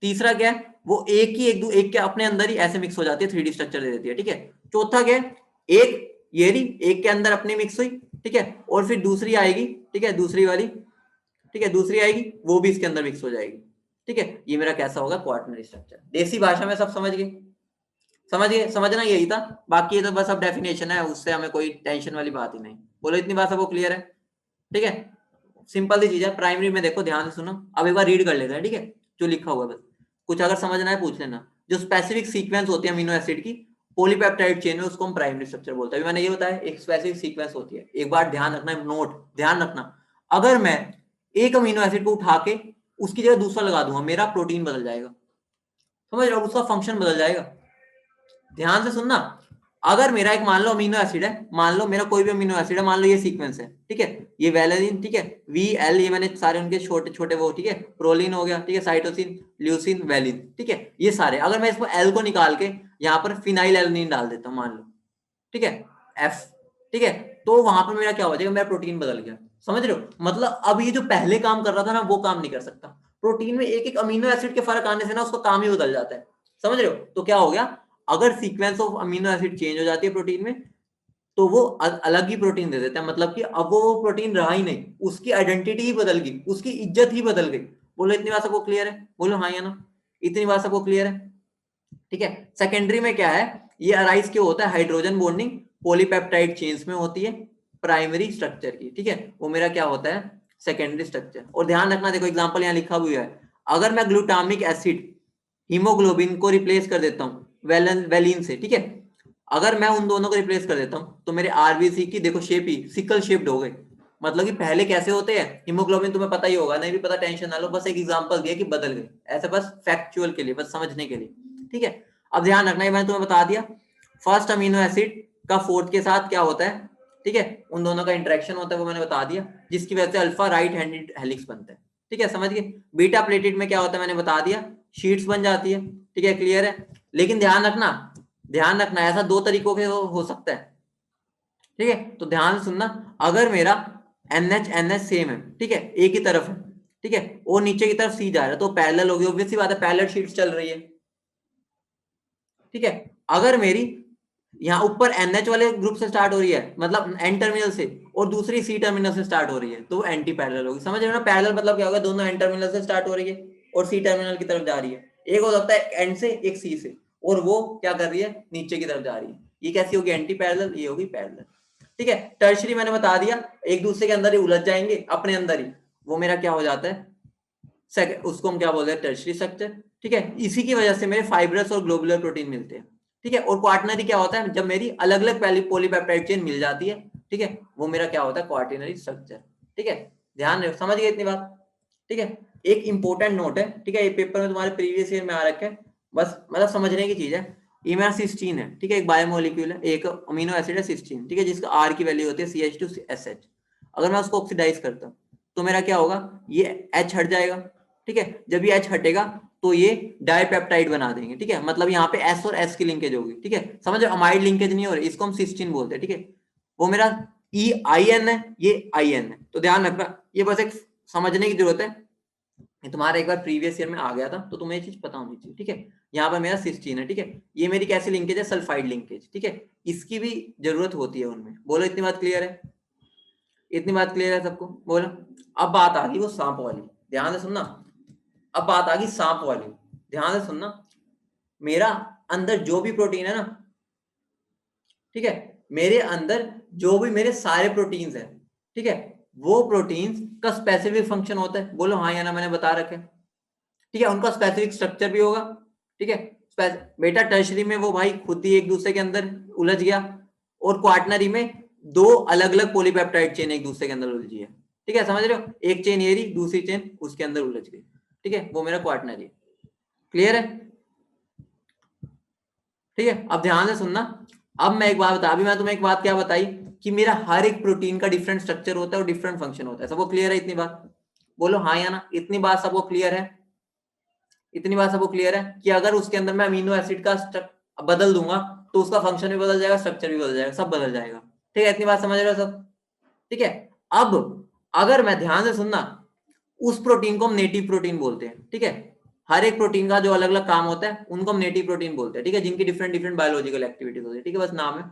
Speaker 1: तीसरा क्या है, वो एक के अपने अंदर ही ऐसे मिक्स हो जाती है, 3D स्ट्रक्चर दे देती है, ठीक है। चौथा क्या है, एक ये रही, एक के अंदर अपनी मिक्स हुई, ठीक है, और फिर दूसरी आएगी, ठीक है, दूसरी वाली, ठीक है, दूसरी आएगी, वो भी इसके अंदर मिक्स हो जाएगी, ठीक है। ये मेरा कैसा होगा, क्वार्टनरी स्ट्रक्चर। देसी भाषा में सब समझ गए, समझ गए, समझना यही था, बाकी ये तो बस अब डेफिनेशन है, उससे हमें कोई टेंशन वाली बात ही नहीं। बोलो इतनी बात सबको क्लियर है, ठीक है। सिंपल सी चीज है, प्राइमरी में देखो, ध्यान से सुनो, अब एक बार रीड कर लेते हैं, ठीक है, जो लिखा हुआ है, बस कुछ अगर समझना है पूछ लेना। जो स्पेसिफिक सीक्वेंस होती है अमीनो एसिड की पॉलीपेप्टाइड चेन में, उसको हम प्राइमरी स्ट्रक्चर बोलते हैं। मैंने ये बताया, एक स्पेसिफिक सीक्वेंस होती है। एक बार ध्यान रखना, नोट ध्यान रखना, अगर मैं एक अमीनो एसिड को उठा के उसकी जगह दूसरा लगा दूंगा, मेरा प्रोटीन बदल जाएगा, समझ रहे हो, उसका फंक्शन बदल जाएगा। ध्यान से सुनना, अगर मेरा एक मान लो अमीनो एसिड है, मान लो मेरा कोई भी अमीनो एसिड है, मान लो ये सीक्वेंस है, ठीक है, ये वैलेनिन, ठीक है, वी एल, ये मैंने सारे उनके छोटे छोटे वो, ठीक है, प्रोलिन हो गया, ठीक है, साइटोसिन, ल्यूसिन, वैलिन, ठीक है, ये सारे, अगर मैं इसको एल को निकाल के यहाँ पर फिनाइल एलनिन डाल देता हूँ, मान लो, ठीक है, एफ, ठीक है, तो वहां पर मेरा क्या हो जाएगा, मेरा प्रोटीन बदल गया, समझ रहे हो। मतलब अब ये जो पहले काम कर रहा था ना, वो काम नहीं कर सकता। प्रोटीन में एक एक अमीनो एसिड के फर्क आने से ना उसका काम ही बदल जाता है, समझ रहे हो। तो क्या हो गया, अगर sequence of amino acid change हो जाती है प्रोटीन में, तो वो अलग ही प्रोटीन दे देता है, मतलब कि अब वो प्रोटीन रहा ही नहीं, उसकी आइडेंटिटी ही बदल गई, उसकी इज्जत ही बदल गई। बोलो इतनी बात सबको क्लियर है, बोलो हाँ या ना, इतनी बात सबको क्लियर है, ठीक है। सेकेंडरी में क्या है, ये अराइज क्यों होता है, हाइड्रोजन बॉन्डिंग पॉलीपेप्टाइड चेन्स में होती है प्राइमरी स्ट्रक्चर की, ठीक है, वो मेरा क्या होता है, सेकेंडरी स्ट्रक्चर। और ध्यान रखना, देखो एग्जांपल यहाँ लिखा हुआ है, अगर मैं ग्लूटामिक एसिड हीमोग्लोबिन को रिप्लेस कर देता हूँ वेलिन से, ठीक है, अगर मैं उन दोनों को रिप्लेस कर देता हूँ, तो मेरे आरबीसी की देखो शेप ही सिकल शेप्ड हो गई। मतलब कि पहले कैसे होते हैं हीमोग्लोबिन, तुम्हें पता ही होगा, नहीं भी पता टेंशन ना लो, बस एक एग्जांपल दिया कि बदल गए, ऐसे बस फैक्चुअल के लिए, बस समझने के लिए, ठीक है। अब ध्यान रखना, मैंने तुम्हें बता दिया, फर्स्ट अमीनो एसिड का फोर्थ के साथ क्या होता है, ठीक है, उन दोनों का इंटरेक्शन होता है, वो मैंने बता दिया, जिसकी वजह से अल्फा राइट हैंडेड हेलिक्स बनता है, ठीक है, समझ गए। बीटा प्लेटेड में क्या होता है मैंने बता दिया, शीट्स बन जाती है, ठीक है, क्लियर है। लेकिन ध्यान रखना, ध्यान रखना, ऐसा दो तरीकों के हो सकता है, ठीक है, तो ध्यान से सुनना, अगर मेरा NH सेम है, ठीक है, एक ही तरफ है, ठीक है, और नीचे की तरफ सी जा रहा है, तो पैरेलल होगी, ऑब्वियस सी बात है, पैरेलल शीट्स चल रही है, ठीक है। अगर मेरी यहाँ ऊपर NH वाले ग्रुप से स्टार्ट हो रही है, मतलब N टर्मिनल से, और दूसरी C टर्मिनल से स्टार्ट हो रही है, तो वो एंटी पैरेलल होगी, समझ रहे हो ना। पैरेलल मतलब क्या होगा, दोनों N टर्मिनल से स्टार्ट हो रही है और C टर्मिनल की तरफ जा रही है, एक हो सकता है N से, एक C से, और वो क्या कर रही है, नीचे की तरफ जा रही है, ये कैसी होगी, एंटी पैरेलल, ये होगी पैरेलल, ठीक है। टर्शरी मैंने बता दिया, एक दूसरे के अंदर ही उलझ जाएंगे, अपने अंदर ही, वो मेरा क्या हो जाता है, उसको हम क्या बोलते हैं, टर्शरी स्ट्रक्चर, ठीक है। इसी की वजह से मेरे फाइब्रस और ग्लोबुलर प्रोटीन मिलते हैं, ठीक है। और क्वार्टनरी क्या होता है, जब मेरी अलग अलग पॉलीपेप्टाइड चेन मिल जाती है, ठीक है, वो मेरा क्या होता है, क्वार्टनरी स्ट्रक्चर, ठीक है। ध्यान रखो, समझ गए इतनी बात, ठीक है। एक इंपॉर्टेंट नोट है, ठीक है, ये पेपर में तुम्हारे प्रीवियस ईयर में आ रखा है, बस मतलब समझने की चीज है। ये मेरा सिस्टीन है, ठीक है, एक बायोमोलिक्यूल है, एक अमीनो एसिड है सिस्टीन, ठीक है, जिसका आर की वैल्यू होती है CH2SH। अगर मैं उसको ऑक्सीडाइज करता हूँ, तो मेरा क्या होगा, ये H हट जाएगा, ठीक है। जब ये H हटेगा, तो ये डाइपेप्टाइड बना देंगे, ठीक है, मतलब यहाँ पे S और S की लिंकेज होगी, ठीक है, समझ अमाइड लिंकेज नहीं हो रही, इसको हम सिस्टीन बोलते हैं, ठीक है। वो मेरा EIN है, ये IN है, तो ध्यान रखना, ये बस एक समझने की जरूरत है, ये तुम्हारा एक बार प्रीवियस ईयर में आ गया था, तो तुम्हें ये चीज पता होनी चाहिए, ठीक है। यहाँ पर मेरा सिस्टीन है, ठीक है, ये मेरी कैसी लिंकेज है, सल्फाइड लिंकेज, ठीक है, इसकी भी जरूरत होती है उनमें। बोलो इतनी बात क्लियर है, इतनी बात क्लियर है सबको, बोलो। अब बात आ गई वो सांप वाली, ध्यान से सुनना, अब बात आ गई सांप वाली, ध्यान से सुनना। मेरा अंदर जो भी प्रोटीन है ना, ठीक है, मेरे अंदर जो भी मेरे सारे प्रोटीन्स हैं, ठीक है, वो प्रोटीन्स का स्पेसिफिक फंक्शन होता है, बोलो हाँ या ना, मैंने बता रखे, ठीक है, उनका स्पेसिफिक स्ट्रक्चर भी होगा, ठीक है। बेटा टर्शरी में वो भाई खुद ही एक दूसरे के अंदर उलझ गया, और क्वार्टनरी में दो अलग अलग पॉलीपेप्टाइड चेन एक दूसरे के अंदर उलझी है, ठीक है, समझ रहे हो, एक चेन ये रही, दूसरी चेन उसके अंदर उलझ गई, ठीक है, वो मेरा क्वार्टनरी है, क्लियर है, ठीक है। अब ध्यान से सुनना, अब मैं एक बात बता, अभी मैं तुम्हें एक बात क्या बताई, कि मेरा हर एक प्रोटीन का डिफरेंट स्ट्रक्चर होता है और डिफरेंट फंक्शन होता है, सबको क्लियर है इतनी बात, बोलो हाँ या ना, इतनी बात सबको क्लियर है, इतनी बात सबको क्लियर है, कि अगर उसके अंदर मैं अमीनो एसिड का बदल दूंगा, तो उसका फंक्शन भी बदल जाएगा, स्ट्रक्चर भी बदल जाएगा, सब बदल जाएगा, ठीक है, इतनी बात समझ रहे हो सब, ठीक है। अब अगर मैं, ध्यान से सुनना, उस प्रोटीन को हम नेटिव प्रोटीन बोलते हैं, ठीक है। हर एक प्रोटीन का जो अलग अलग काम होता है उनको हम नेटिव प्रोटीन बोलते हैं, ठीक है, जिनकी डिफरेंट डिफरेंट बायोलॉजिकल एक्टिविटीज होती है, ठीक है, बस नाम है।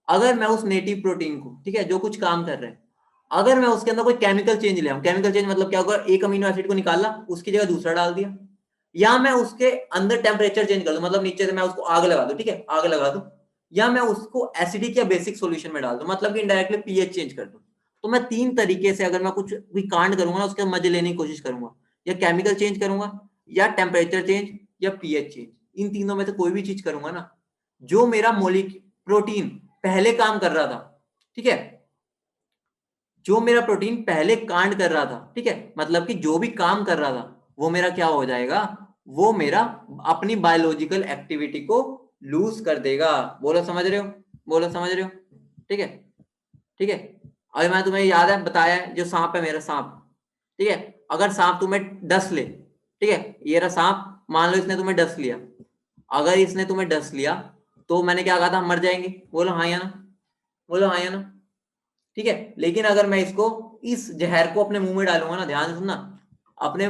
Speaker 1: अगर मैं उस नेटिव प्रोटीन को, ठीक है, जो कुछ काम कर रहे हैं, अगर मैं उसके अंदर कोई केमिकल चेंज ले आऊं, केमिकल चेंज मतलब क्या होगा, एक अमीनो एसिड को निकाला, उसकी जगह दूसरा डाल दिया, या मैं उसके अंदर टेम्परेचर चेंज कर दूं, मतलब नीचे से मैं उसको आग लगा दूं, ठीक है, आग लगा दूं, या मैं उसको एसिडिक या बेसिक सॉल्यूशन में डाल दूं, मतलब कि इनडायरेक्टली पीएच चेंज कर दूं। तो मैं 3 तरीके से अगर मैं कुछ भी कांड करूंगा ना, उसके मजे लेने की कोशिश करूंगा, या केमिकल चेंज करूंगा, या टेम्परेचर चेंज, या पीएच चेंज। इन तीनों में से कोई भी चीज करूंगा ना, जो मेरा प्रोटीन पहले काम कर रहा था, ठीक है, जो मेरा प्रोटीन पहले कांड कर रहा था, ठीक है, मतलब कि जो भी काम कर रहा था वो मेरा क्या हो जाएगा, वो मेरा अपनी बायोलॉजिकल एक्टिविटी को लूज कर देगा। बोलो समझ रहे हो, बोलो समझ रहे हो, ठीक है, ठीक है। अगर मैं तुम्हें याद है बताया है, जो सांप है मेरा सांप, ठीक है, अगर सांप तुम्हें डस ले, ठीक है, ये रहा सांप, मान लो इसने तुम्हें डस लिया, अगर इसने तुम्हें डस लिया तो मैंने क्या कहा था, हम मर जाएंगे, बोलो हाँ या ना, बोलो हाँ या ना, ठीक है। लेकिन अगर मैं इसको, इस जहर को अपने मुंह में डालूंगा ना, ध्यान से सुनना, अपने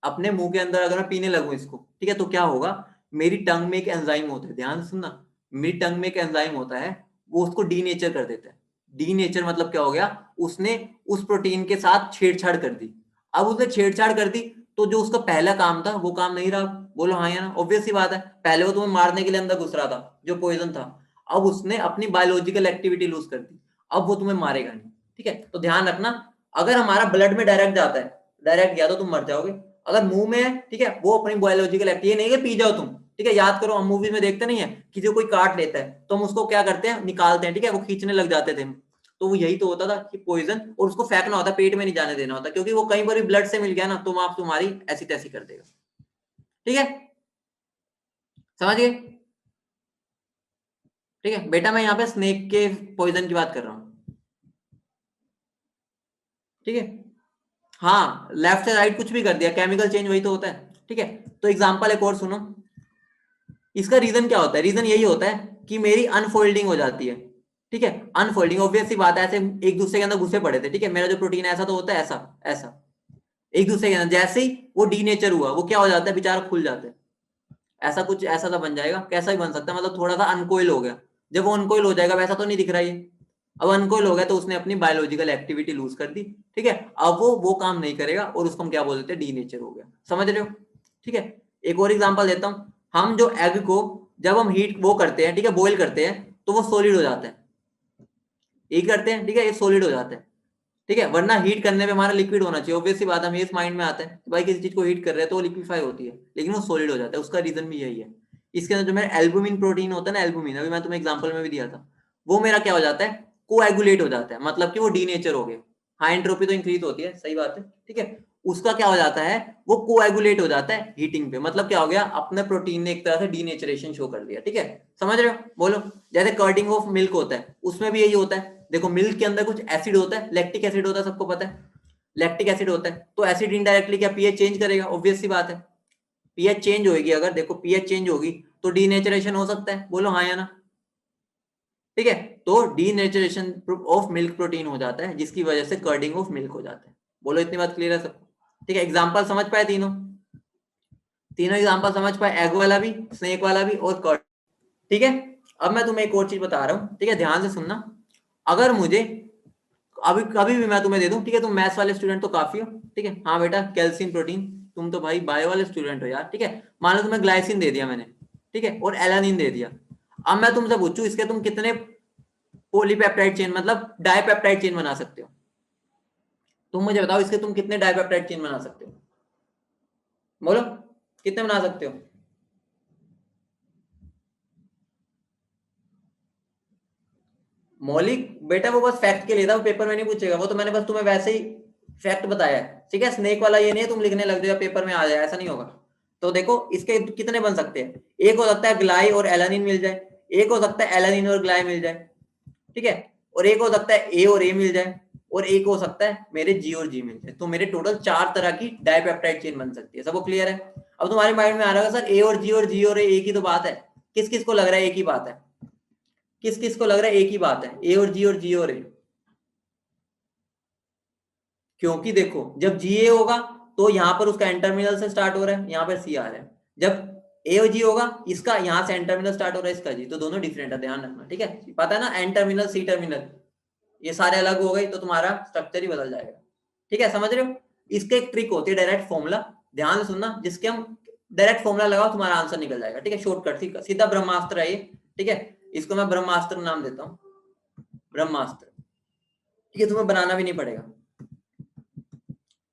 Speaker 1: अपने मुंह के अंदर अगर मैं पीने लगूं इसको, ठीक है, तो क्या होगा, मेरी टंग में एक एंजाइम होता है, ध्यान से सुनना, मेरी टंग में एक एंजाइम होता है, वो उसको डीनेचर कर देता है। डीनेचर मतलब क्या हो गया, उसने उस प्रोटीन के साथ छेड़छाड़ कर दी। अब उसने छेड़छाड़ कर दी, तो जो उसका पहला काम था वो काम नहीं रहा। बोलो हाँ या ना, ऑब्वियस सी बात है, पहले वो तुम्हें मारने के लिए अंदर घुस रहा था, जो पॉइजन था, अब उसने अपनी बायोलॉजिकल एक्टिविटी लूज कर दी, अब वो तुम्हें मारेगा नहीं, ठीक है। तो ध्यान रखना, अगर हमारा ब्लड में डायरेक्ट जाता है, डायरेक्ट गया तो तुम मर जाओगे, अगर मुंह में है, ठीक है, वो अपनी बायोलॉजिकल एक्टिविटी नहीं है, पी जाओ तुम, ठीक है। याद करो, हम मूवी में देखते नहीं है, कि जो कोई काट लेता है तो हम उसको क्या करते हैं, निकालते हैं, ठीक है, वो खींचने लग जाते थे, तो वो यही तो होता था कि पॉइजन, और उसको फेंकना होता, पेट में नहीं जाने देना होता, क्योंकि वो कहीं पर भी ब्लड से मिल गया ना, तुम आप तुम्हारी ऐसी तैसी कर देगा, ठीक है, समझ गए, ठीक है बेटा। मैं यहाँ पे स्नेक के पॉइजन की बात कर रहा हूँ, ठीक है। हाँ, लेफ्ट से राइट कुछ भी कर दिया, केमिकल चेंज वही तो होता है, ठीक है। तो एग्जांपल एक और सुनो, इसका रीजन क्या होता है, रीजन यही होता है कि मेरी अनफोल्डिंग हो जाती है, ठीक है। अनफोल्डिंग ऑब्वियस सी बात है, ऐसे एक दूसरे के अंदर घुसे पड़े थे, ठीक है, मेरा जो प्रोटीन ऐसा तो होता है, ऐसा ऐसा एक दूसरे के अंदर, जैसे ही वो डीनेचर हुआ, वो क्या हो जाता है, बेचारा खुल जाता है, ऐसा कुछ ऐसा सा बन जाएगा, कैसा ही बन सकता है, मतलब थोड़ा सा अनकोइल हो गया। जब वो अनकोइल हो जाएगा, वैसा तो नहीं दिख रहा है, अब अनकोइल हो गया तो उसने अपनी बायोलॉजिकल एक्टिविटी लूज कर दी, ठीक है। अब वो काम नहीं करेगा, और उसको हम क्या बोल देते हैं, डीनेचर हो गया, समझ रहे हो, ठीक है। एक और एग्जांपल देता हूं, हम जो एग को जब हम हीट वो करते हैं, ठीक है, बॉईल करते हैं, तो वो सॉलिड हो जाता है, ये करते हैं, ठीक है, ये सॉलिड हो जाता है, ठीक है, वरना हीट करने पे हमारा लिक्विड होना चाहिए, ऑब्वियस सी बात है, हमें इस माइंड में आता है कि भाई किसी चीज को हीट कर रहे हैं तो वो लिक्विफाई होती है, लेकिन वो सॉलिड हो जाता है, उसका रीजन भी यही है। इसके अंदर जो मेरा एल्बुमिन प्रोटीन होता है ना, एल्बुमिन, अभी मैं तुम्हें एग्जांपल में भी दिया था, वो मेरा क्या हो जाता है, कोएगुलेट हो जाता है, मतलब कि वो डीनेचर हो गया, हाई एंट्रोपी तो इंक्रीज होती है, सही बात है, ठीक है, उसका क्या हो जाता है, वो कोएगुलेट हो जाता है हीटिंग पे, मतलब क्या हो गया, अपने प्रोटीन ने एक तरह से डीनेचरेशन शो कर दिया, ठीक है, समझ रहे हो, बोलो। जैसे कर्डिंग ऑफ मिल्क होता है, उसमें भी यही होता है, देखो मिल्क के अंदर कुछ एसिड होता है, लैक्टिक एसिड होता है, सबको पता है, लैक्टिक एसिड होता है, तो एसिड इनडायरेक्टली क्या पीएच चेंज करेगा, ऑब्वियस सी बात है, पीएच चेंज होगी, अगर देखो पीएच चेंज होगी तो डीनेचरेशन हो सकता है, बोलो हाँ या ना, ठीक है। तो डीनेचरेशन ऑफ मिल्क प्रोटीन हो जाता है, जिसकी वजह से कर्डिंग ऑफ मिल्क हो जाता है, बोलो इतनी बात क्लियर है सबको, ठीक है। एग्जाम्पल समझ पाए, तीनों तीनों एग्जाम्पल समझ पाए, एग वाला भी, स्नेक वाला भी, और कर्ड, ठीक है। अब मैं तुम्हें एक और चीज बता रहा हूँ, ठीक है, ध्यान से सुनना, अगर मुझे अभी कभी भी मैं तुम्हें दे दूं, ठीक है, तुम मैथ्स वाले स्टूडेंट तो काफी हो, ठीक है, हाँ बेटा, कैल्शियम प्रोटीन, तुम तो भाई बायो वाले स्टूडेंट हो यार, ठीक है, मान लो तुम्हें ग्लाइसिन दे दिया मैंने, ठीक है, और एलानिन दे दिया, अब मैं तुमसे पूछूं इसके तुम कितने पॉलीपेप्टाइड चेन, मतलब डाइपेप्टाइड चेन बना सकते हो, तुम मुझे बताओ इसके तुम कितने डाइपेप्टाइड चेन बना सकते हो, बोलो कितने बना सकते हो। मौलिक बेटा वो बस फैक्ट के लिए था, वो पेपर में नहीं पूछेगा, वो तो मैंने बस तुम्हें वैसे ही फैक्ट बताया है, ठीक है, स्नेक वाला ये नहीं है तुम लिखने लग जाओ पेपर में आ जाए, ऐसा नहीं होगा। तो देखो इसके कितने बन सकते हैं, एक हो सकता है ग्लाई और एलानिन मिल जाए, एक हो सकता है एलानिन और ग्लाई मिल जाए, ठीक है, और एक हो सकता है ए और ए मिल जाए, और एक हो सकता है मेरे जी और जी मिल जाए, तो मेरे टोटल 4 तरह की डाइपेप्टाइड चेन बन सकती है, सबको क्लियर है। अब तुम्हारे माइंड में आ रहा है सर ए और जी और ए एक ही तो बात है, किस किस को लग रहा है एक ही बात है, किस किस को लग रहा है एक ही बात है, ए और जी और ए, क्योंकि देखो जब जी ए होगा तो यहाँ पर उसका एन टर्मिनल से स्टार्ट हो रहा है, यहाँ पर सी आ रहा है। जब ए और जी होगा, इसका यहाँ से एन टर्मिनल स्टार्ट हो रहा है, इसका जी, तो दोनों डिफरेंट है, ध्यान रखना, ठीक है। पता है ना, एन टर्मिनल सी टर्मिनल ये सारे अलग हो गए तो तुम्हारा स्ट्रक्चर ही बदल जाएगा, ठीक है, समझ रहे हो। इसके एक ट्रिक होती है डायरेक्ट फॉर्मूला, ध्यान से सुनना, जिसके हम डायरेक्ट फॉर्मूला लगाओ तुम्हारा आंसर निकल जाएगा, ठीक है, शॉर्टकट सीधा ब्रह्मास्त्र है ये, ठीक है। इसको मैं ब्रह्मास्त्र नाम देता हूँ, ब्रह्मास्त्र, ठीक है, तुम्हें बनाना भी नहीं पड़ेगा,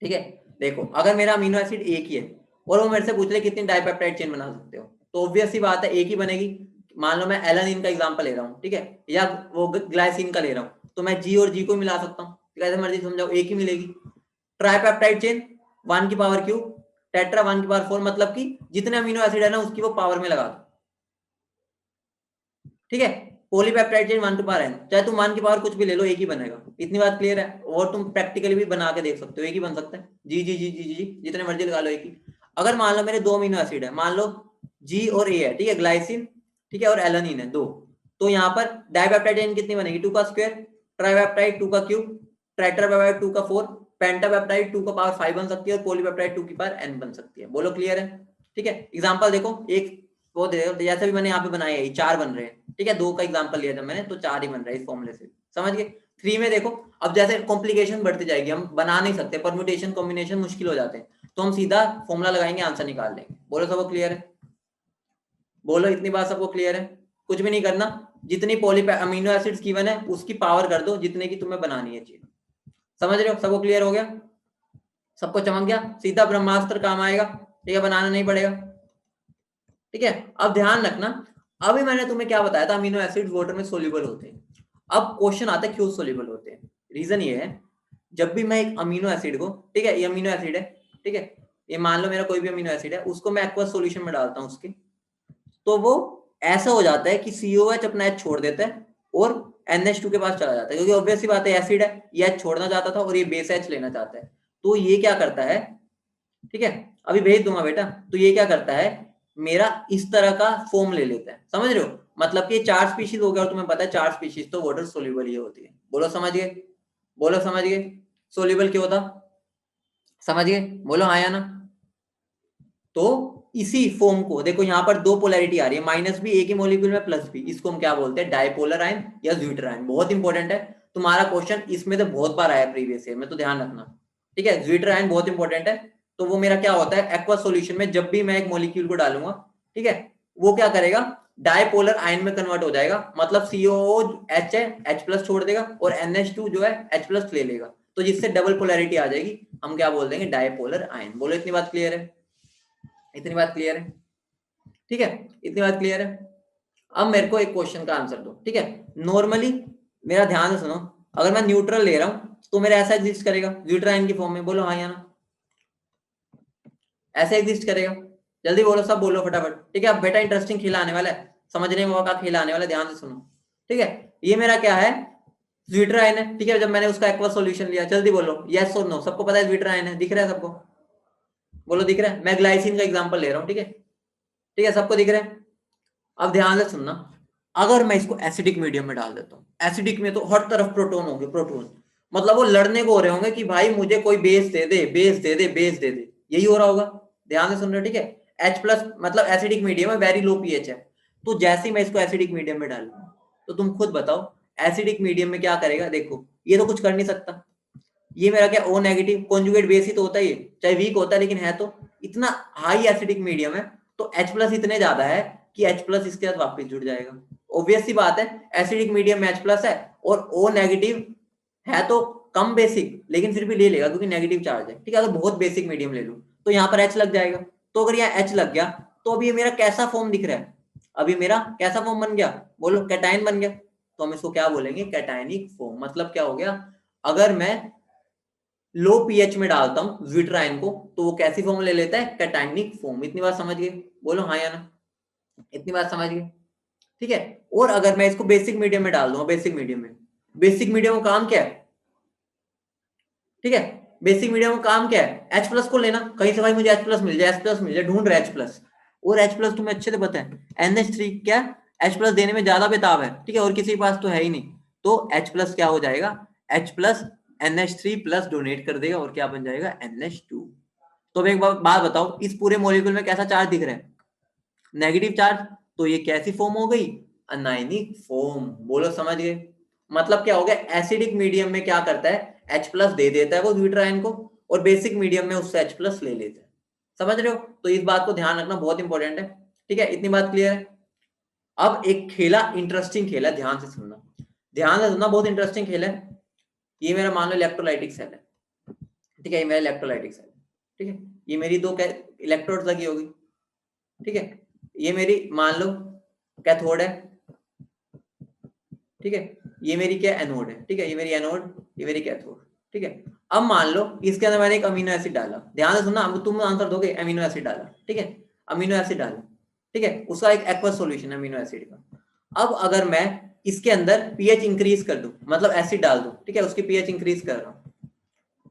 Speaker 1: ठीक है। देखो अगर मेरा अमीनो एसिड एक ही है और वो मेरे से पूछ ले कितनी डाइपेप्टाइड चेन बना सकते हो, तो ऑब्वियस सी बात है एक ही बनेगी। मान लो मैं एलानिन का एग्जांपल ले रहा हूँ, ठीक है, या वो ग्लाइसिन का ले रहा हूँ, तो मैं जी और जी को मिला सकता हूँ, कैसे मर्जी समझाओ, एक ही मिलेगी। ट्राइपेप्टाइड चेन 1 की पावर क्यू, टेट्रा 1 की पावर 4, मतलब कि जितने अमीनो एसिड है ना उसकी वो पावर में लगा दो, ठीक है। पॉलीपेप्टाइड चेन 1 की पावर n, चाहे तुम 1 की पावर कुछ भी ले लो, एक ही बनेगा, इतनी बात क्लियर है। और तुम प्रैक्टिकली भी बना के देख सकते हो, एक ही बन सकता है, जी जी जी जी जी जितने मर्जी लगा लो एक ही। अगर मान लो मेरे 2 अमीनो एसिड है, मान लो जी और ए है, ठीक है, ग्लाइसिन, ठीक है, और एलानिन है 2, तो यहाँ पर डाइपेप्टाइड चेन कितनी बनेगी, 2 का स्क्वायर, ट्राइपेप्टाइड 2 का क्यूब, टेट्रापेप्टाइड 2 का 4, पेंटापेप्टाइड 2 का पावर 5 बन सकती है, और पॉलीपेप्टाइड 2 की पावर n बन सकती है। बोलो क्लियर है, ठीक है। एग्जांपल देखो, एक वो दे, जैसे भी मैंने यहाँ पे बनाया है 4 बन रहे हैं, ठीक है, 2 का एग्जांपल लिया था मैंने, तो 4 ही बन रहा है इस फॉर्मूले से, समझ गए। 3 में देखो, अब जैसे कॉम्प्लिकेशन बढ़ती जाएगी, हम बना नहीं सकते, परम्यूटेशन कॉम्बिनेशन मुश्किल हो जाते हैं, तो हम सीधा फॉर्मूला लगाएंगे, आंसर निकाल लेंगे। बोलो सबको क्लियर है, बोलो इतनी बात सबको क्लियर है। कुछ भी नहीं करना, जितनी अमीनो एसिड्स गिवन है उसकी पावर कर दो जितने की तुम्हें बनानी है चीज, समझ रहे हो, सबको क्लियर हो गया, सबको चमक गया, सीधा ब्रह्मास्त्र काम आएगा, ठीक है, बनाना नहीं पड़ेगा, ठीक है। अब ध्यान रखना, अभी मैंने तुम्हें क्या बताया था, अमीनो एसिड वाटर में सोल्यूबल होते हैं। अब क्वेश्चन आता है क्यों सोल्यूबल होते हैं। रीजन ये है, जब भी मैं एक अमीनो एसिड को, ठीक है, ये अमीनो एसिड है, ठीक है, ये मान लो मेरा कोई भी अमीनो एसिड है, उसको मैं एक्वस सॉल्यूशन में डालता हूँ उसके, तो वो ऐसा हो जाता है कि COH अपना H छोड़ देता है और NH2 के पास चला जाता है, क्योंकि ऑब्वियस सी बात है एसिड है, ये H छोड़ना चाहता था और ये बेस H लेना चाहता है, तो ये क्या करता है, ठीक है, अभी भेज दूंगा बेटा, तो ये क्या करता है, मेरा इस तरह का फॉर्म ले लेता है, समझ रहे हो, मतलब कि 4 स्पीशीज हो गया, और तुम्हें पता है 4 स्पीशीज तो वाटर सोल्यूबल ही होती है। बोलो समझ गए, बोलो समझ गए, सोल्यूबल क्यों होता, समझ गए, बोलो हाँ या ना। तो इसी फॉर्म को देखो, यहाँ पर 2 पोलैरिटी आ रही है, माइनस भी एक ही मॉलिक्यूल में, प्लस भी, इसको हम क्या बोलते हैं, डाइपोलर आयन या ज्विटर आयन। बहुत इंपॉर्टेंट है, तुम्हारा क्वेश्चन इसमें तो बहुत बार आया प्रीवियस ईयर में, तो ध्यान रखना, ठीक है। ज्विटर आयन बहुत इंपॉर्टेंट है, तो वो मेरा क्या होता है, एक्वा सॉल्यूशन में जब भी मैं एक मॉलिक्यूल को डालूंगा, ठीक है, वो क्या करेगा, डाइपोलर आयन में कन्वर्ट हो जाएगा, मतलब COOH है, H+ छोड़ देगा, और NH2 जो है H+ ले लेगा, तो जिससे डबल पोलैरिटी आ जाएगी, हम क्या बोल देंगे, डाइपोलर आयन। बोलो इतनी बात क्लियर है, इतनी बात क्लियर है, ठीक है, इतनी बात क्लियर है। अब मेरे को एक क्वेश्चन का आंसर दो, ठीक है। नॉर्मली मेरा ध्यान से सुनो, अगर मैं न्यूट्रल ले रहा हूं तो मेरा ऐसा एग्जिस्ट करेगा, ज्विटर आयन की फॉर्म में, बोलो हाँ या ना, ऐसे एग्जिस्ट करेगा, जल्दी बोलो, सब बोलो फटाफट, ठीक है। अब बेटा इंटरेस्टिंग खेला आने वाला है, समझने में का खेला आने वाला है, ध्यान से सुनो, ठीक है। ये मेरा क्या है, ज्विटर आयन है, ठीक है, जब मैंने उसका एक्वा सॉल्यूशन लिया, जल्दी बोलो यस और नो, सबको पता है ज्विटर आयन है, दिख रहा है सबको, बोलो दिख रहा है, मैं ग्लाइसिन का एग्जांपल ले रहा हूँ, ठीक है, ठीक है, सबको दिख रहा है। अब ध्यान से सुनना, अगर मैं इसको एसिडिक मीडियम में डाल देता हूँ, एसिडिक में तो हर तरफ प्रोटॉन होंगे, प्रोटॉन, मतलब वो लड़ने को हो रहे होंगे कि भाई मुझे कोई बेस दे दे, बेस दे दे, बेस दे दे, यही हो रहा होगा, ध्यान से सुन रहे हो, ठीक है। H+ मतलब एसिडिक मीडियम है, वेरी लो pH है, तो जैसे ही मैं इसको एसिडिक मीडियम में डालूंगा, तो तुम खुद बताओ एसिडिक मीडियम में क्या करेगा। देखो ये तो कुछ कर नहीं सकता, ये मेरा क्या O नेगेटिव कॉन्जुगेट बेस ही तो होता है, चाहे वीक होता है लेकिन है तो, इतना हाई एसिडिक मीडियम है, तो H+ इतने ज्यादा है कि H+ इसके साथ वापस जुड़ जाएगा। ऑब्वियस सी बात है, एसिडिक मीडियम में H+ है और O नेगेटिव है, तो कम बेसिक लेकिन फिर भी ले लेगा क्योंकि नेगेटिव चार्ज है, ठीक है। अगर बहुत बेसिक मीडियम ले लूं तो यहाँ पर H लग जाएगा, तो अगर यहाँ H लग गया तो अभी ये मेरा कैसा फॉर्म दिख रहा है, अभी मेरा कैसा फॉर्म बन गया, बोलो कैटायन बन गया, तो हम इसको क्या बोलेंगे, कैटायनिक फॉर्म। मतलब क्या हो गया, अगर मैं लो pH में डालता हूं ज्विटर आयन को, तो वो कैसी फॉर्म ले लेता है, कैटायनिक फॉर्म। इतनी बात समझ गए, बोलो हाँ या ना, इतनी बात समझ गए, ठीक है। और अगर मैं इसको बेसिक मीडियम में डाल दूंगा, बेसिक मीडियम में, बेसिक मीडियम का काम क्या है, ठीक है, बेसिक मीडियम का काम क्या है, H+ को लेना, कहीं से भाई मुझे H+ मिल जाए, H+ मिल जाए, ढूंढ रहे H+, और H+ तुम्हें अच्छे से पता है NH3 क्या H+ देने में ज्यादा बेताब है, ठीक है, और किसी के पास तो है ही नहीं, तो H+ क्या हो जाएगा, H+ NH3+ डोनेट कर देगा और क्या बन जाएगा, NH2, तो अब एक बात बताओ, इस पूरे मॉलिक्यूल में कैसा चार्ज दिख रहा है? Negative charge. तो ये कैसी फॉर्म हो गई? Anionic form. बोलो समझ गए? मतलब क्या हो गया, एसिडिक मीडियम में क्या करता है, H+ दे देता है वो ज़्विटर आयन को, और बेसिक मीडियम में उससे H+ ले लेता है। समझ रहे हो? तो इस बात को ध्यान रखना बहुत इंपॉर्टेंट है। ठीक है, इतनी बात क्लियर है? अब एक खेला, इंटरेस्टिंग खेला, ध्यान से सुनना, ध्यान से सुनना, बहुत इंटरेस्टिंग खेल है ये। मेरा मान लो इलेक्ट्रोलाइटिक सेल है, ठीक है, ये मेरा इलेक्ट्रोलाइटिक सेल है, ठीक है, ये मेरी 2 इलेक्ट्रोड्स लगी होगी, ठीक है, ये मेरी मान लो कैथोड है, ठीक है, ये मेरी क्या एनोड है, ठीक है, ये मेरी एनोड, ये मेरी कैथोड, ठीक है। अब मान लो इसके अंदर मैंने एक अमीनो एसिड डाला, ध्यान से सुनना, अब तुम आंसर दोगे, अमीनो एसिड डाला, ठीक है, अमीनो एसिड डाला, ठीक है, उसका एक एक्वस सॉल्यूशन है अमीनो एसिड का। अब अगर मैं इसके अंदर पीएच इंक्रीज कर दूं, मतलब एसिड डाल दूं, ठीक है, उसकी पीएच इंक्रीज कर रहा हूं,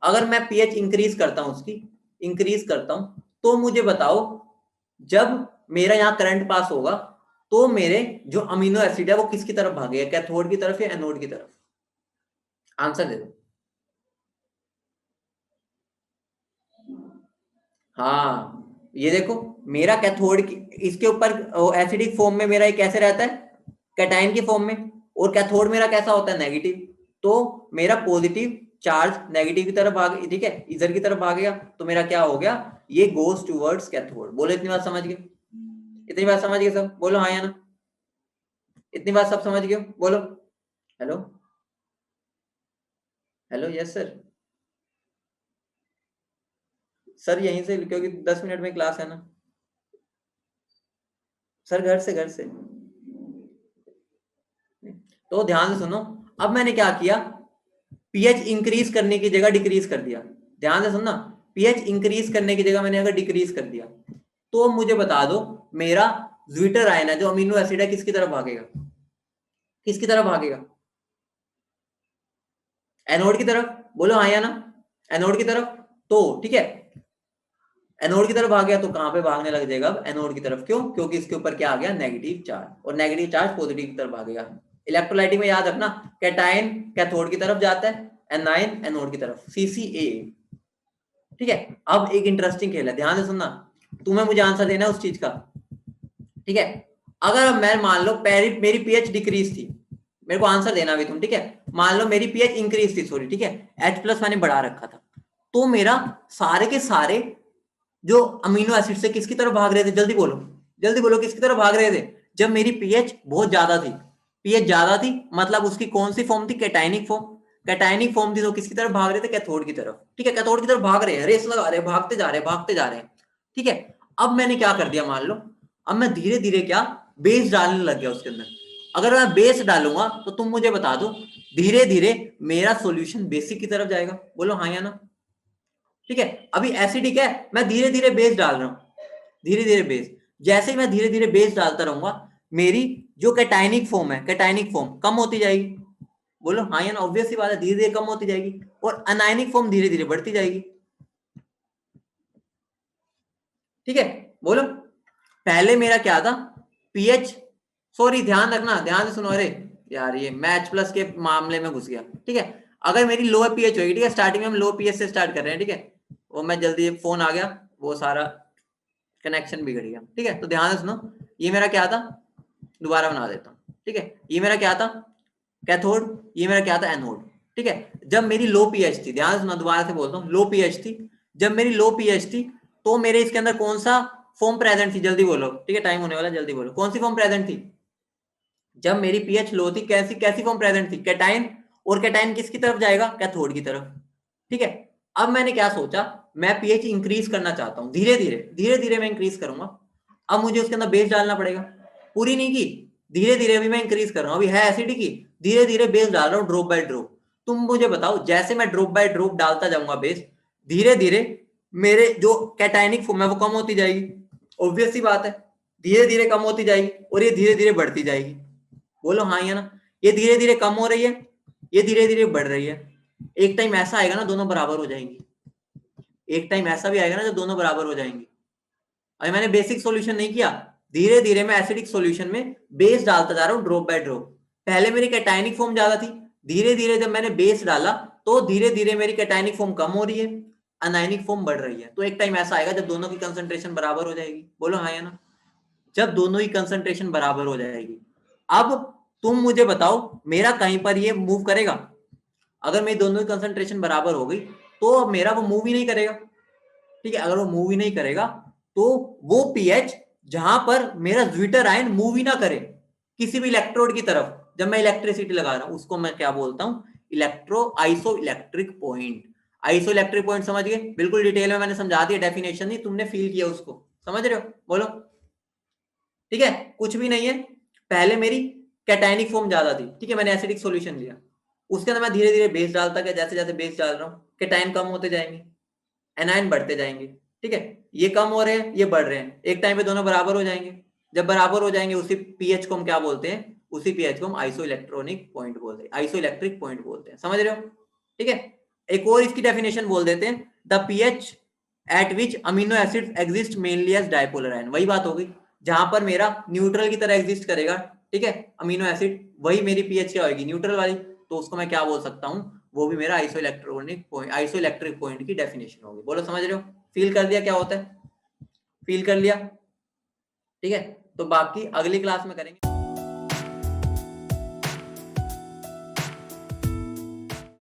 Speaker 1: अगर मैं पीएच इंक्रीज करता हूं, उसकी इंक्रीज करता हूं, तो मुझे बताओ जब मेरा यहाँ करंट पास होगा तो मेरे जो अमीनो एसिड है वो किसकी तरफ भागेगा, कैथोड की तरफ या एनोड की तरफ? आंसर दे दो। हाँ, ये देखो, मेरा कैथोड की इसके ऊपर एसिडिक फॉर्म में मेरा एक कैसे रहता है, कैटायन की फॉर्म में, और कैथोड मेरा कैसा होता है, नेगेटिव। तो मेरा पॉजिटिव चार्ज नेगेटिव की तरफ भागे, ठीक है, इधर की तरफ भागेगा, तो मेरा क्या हो गया, ये गोज टूवर्ड्स कैथोड। बोलो इतनी बात समझ गए? इतनी बात समझ गए सब? बोलो हाँ या ना। इतनी बात सब समझ गए? बोलो hello, hello, yes sir. Sir यहीं से, क्योंकि 10 मिनट में क्लास है ना सर, घर से, घर से। तो ध्यान से सुनो, अब मैंने क्या किया, पीएच इंक्रीज करने की जगह डिक्रीज कर दिया। ध्यान से सुनना, पीएच इंक्रीज करने की जगह मैंने अगर डिक्रीज कर दिया, तो मुझे बता दो मेरा ज़्विटर आयन है जो अमीनो एसिड है किसकी तरफ भागेगा, किसकी तरफ भागेगा? एनोड की तरफ। बोलो हाँ या ना, एनोड की तरफ। तो ठीक है, एनोड की तरफ भाग गया, तो कहां पे भागने लग जाएगा अब, एनोड की तरफ। क्यों? क्योंकि इसके ऊपर क्या आ गया, नेगेटिव चार्ज, और नेगेटिव चार्ज पॉजिटिव की तरफ भागेगा। इलेक्ट्रोलाइटिक में याद रखना, कैटायन कैथोड की तरफ जाता है, एनायन एनोड की तरफ, CCA। ठीक है, अब एक इंटरेस्टिंग खेल है, ध्यान से सुनना, तुम्हें मुझे आंसर देना है उस चीज का, ठीक है। अगर मैं मान लो मेरी पीएच डिक्रीज थी, मेरे को आंसर देना भी तुम, ठीक है, मान लो मेरी पीएच इंक्रीज थी, सॉरी, ठीक है, H+ मैंने बढ़ा रखा था, तो मेरा सारे के सारे जो अमीनो एसिड से किसकी तरफ भाग रहे थे, जल्दी बोलो, जल्दी बोलो, किसकी तरफ भाग रहे थे? जब मेरी पीएच बहुत ज्यादा थी, पीएच ज्यादा थी, मतलब उसकी कौन सी फॉर्म थी, कैटायनिक फॉर्म। कैटायनिक फॉर्म थी, तो किसकी तरफ भाग रहे थे, कैथोड की तरफ, ठीक है, कैथोड की तरफ भाग रहे हैं, रेस लगा रहे हैं, भागते जा रहे हैं, भागते जा रहे हैं, ठीक है। अब मैंने क्या कर दिया, मान लो, अब मैं धीरे धीरे क्या, बेस डालने लग गया उसके अंदर। अगर मैं बेस डालूंगा तो तुम मुझे बता दो, धीरे धीरे मेरा सॉल्यूशन बेसिक की तरफ जाएगा। बोलो हाँ या ना। ठीक है, अभी एसिडिक है, मैं धीरे धीरे बेस डाल रहा हूं, धीरे धीरे बेस, जैसे ही मैं धीरे धीरे बेस डालता रहूंगा, मेरी जो कैटायनिक फॉर्म है, कैटायनिक फॉर्म कम होती जाएगी। बोलो हाँ या ना, ऑब्वियस सी बात है, धीरे धीरे कम होती जाएगी, और अनायनिक फॉर्म धीरे धीरे बढ़ती जाएगी। ठीक है, बोलो, पहले मेरा क्या था, पीएच, सॉरी ध्यान रखना, ध्यान से सुनो, अरे यार ये मैं H+ के मामले में घुस गया, ठीक है। अगर मेरी लो पीएच होगी, ठीक है, स्टार्टिंग में हम लो पीएच से स्टार्ट कर रहे हैं, ठीक है, वो मैं जल्दी, फोन आ गया, वो सारा कनेक्शन बिगड़ गया, ठीक है। तो ध्यान से सुनो, ये मेरा क्या था, दोबारा बना देता हूँ, ठीक है, ये मेरा क्या था, कैथोड, ये मेरा क्या था, एनोड, ठीक है। जब मेरी लो पीएच थी, ध्यान से सुनो, दोबारा से बोलता हूँ, लो पीएच थी, जब मेरी लो पीएच थी, तो मेरे इसके अंदर कौन सा फॉर्म प्रेजेंट थी, जल्दी बोलो, ठीक है, टाइम होने वाला, जल्दी बोलो, कौन सी फॉर्म प्रेजेंट थी? जब मेरी पीएच लो थी, कैसी कैसी फॉर्म प्रेजेंट थी, कैटायन, और कैटायन किसकी तरफ जाएगा, कैथोड की तरफ, ठीक है। अब मैंने क्या सोचा, मैं पीएच इंक्रीज करना चाहता हूं, धीरे धीरे, धीरे धीरे मैं इंक्रीज करूंगा। अब मुझे उसके अंदर बेस डालना पड़ेगा, पूरी नहीं की, धीरे धीरे अभी मैं इंक्रीज कर रहा हूं, अभी है एसिडिक की, धीरे धीरे बेस डाल रहा हूं, ड्रॉप बाय ड्रॉप। तुम मुझे बताओ, जैसे मैं ड्रॉप बाय ड्रॉप डालता जाऊंगा बेस, धीरे धीरे मेरे जो कैटायनिक फॉर्म है वो कम होती जाएगी, ऑब्वियस सी बात है, धीरे धीरे कम होती जाएगी, और ये धीरे धीरे बढ़ती जाएगी। बोलो हाँ या ना, ये धीरे धीरे कम हो रही है, ये धीरे धीरे बढ़ रही है, एक टाइम ऐसा आएगा ना दोनों बराबर हो जाएंगी, एक टाइम ऐसा भी आएगा ना जब दोनों बराबर हो जाएंगी। अभी मैंने बेसिक सॉल्यूशन नहीं किया, धीरे धीरे मैं एसिडिक सॉल्यूशन में बेस डालता जा रहा हूँ, ड्रॉप बाय ड्रॉप। पहले मेरी कैटायनिक फॉर्म ज्यादा थी, धीरे धीरे जब मैंने बेस डाला, तो धीरे धीरे मेरी कैटायनिक फॉर्म कम हो रही है, अनायनिक फॉर्म बढ़ रही है। तो एक टाइम ऐसा आएगा जब दोनों की कंसंट्रेशन बराबर हो जाएगी, बोलो हाँ या ना, जब दोनों ही कंसंट्रेशन बराबर हो जाएगी। अब तुम मुझे बताओ मेरा कहीं पर ये मूव करेगा? अगर मेरी दोनों की कंसंट्रेशन बराबर हो गई तो मेरा वो मूव ही नहीं करेगा, ठीक है। अगर वो मूव ही नहीं करेगा तो वो पीएच जहां पर मेरा ज्विटर आयन मूव ही ना करे किसी भी इलेक्ट्रोड की तरफ, जब मैं इलेक्ट्रिसिटी लगा रहा हूं, उसको मैं क्या बोलता हूं? Iso electric point. Iso electric point समझ गए? बिल्कुल डिटेल में मैंने समझा दिया, डेफिनेशन नहीं, तुमने फील किया उसको, समझ रहे हो? बोलो ठीक है। कुछ भी नहीं है, पहले मेरी कैटायनिक फॉर्म ज्यादा थी, ठीक है, मैंने एसिडिक सॉल्यूशन लिया, उसके अंदर मैं धीरे धीरे बेस डालता गया, जैसे जैसे बेस डाल रहा हूँ कैटायन कम होते जाएंगे, एनायन बढ़ते जाएंगे, ठीक है। ये कम हो रहे हैं, ये बढ़ रहे हैं, एक टाइम पे दोनों बराबर हो जाएंगे। जब बराबर हो जाएंगे उसी पीएच को हम क्या बोलते हैं? उसी पीएच को हम आइसो इलेक्ट्रॉनिक पॉइंट बोलते हैं, आइसो इलेक्ट्रिक पॉइंट बोलते हैं, समझ रहे हो? ठीक है। एक और इसकी डेफिनेशन बोल देते हैं, the pH at which amino acid exist mainly as dipolar ion. वही बात हो गई, जहां पर मेरा न्यूट्रल की तरह एग्जिस्ट करेगा, ठीक है, अमीनो एसिड, वही मेरी पीएच क्या होगी? न्यूट्रल वाली। तो उसको मैं क्या बोल सकता हूँ? वो भी मेरा iso electronic point, iso electric point की डेफिनेशन होगी। बोलो समझ रहे हो? फील कर लिया क्या होता है? फील कर लिया? ठीक है, तो बाकी अगली क्लास में करेंगे।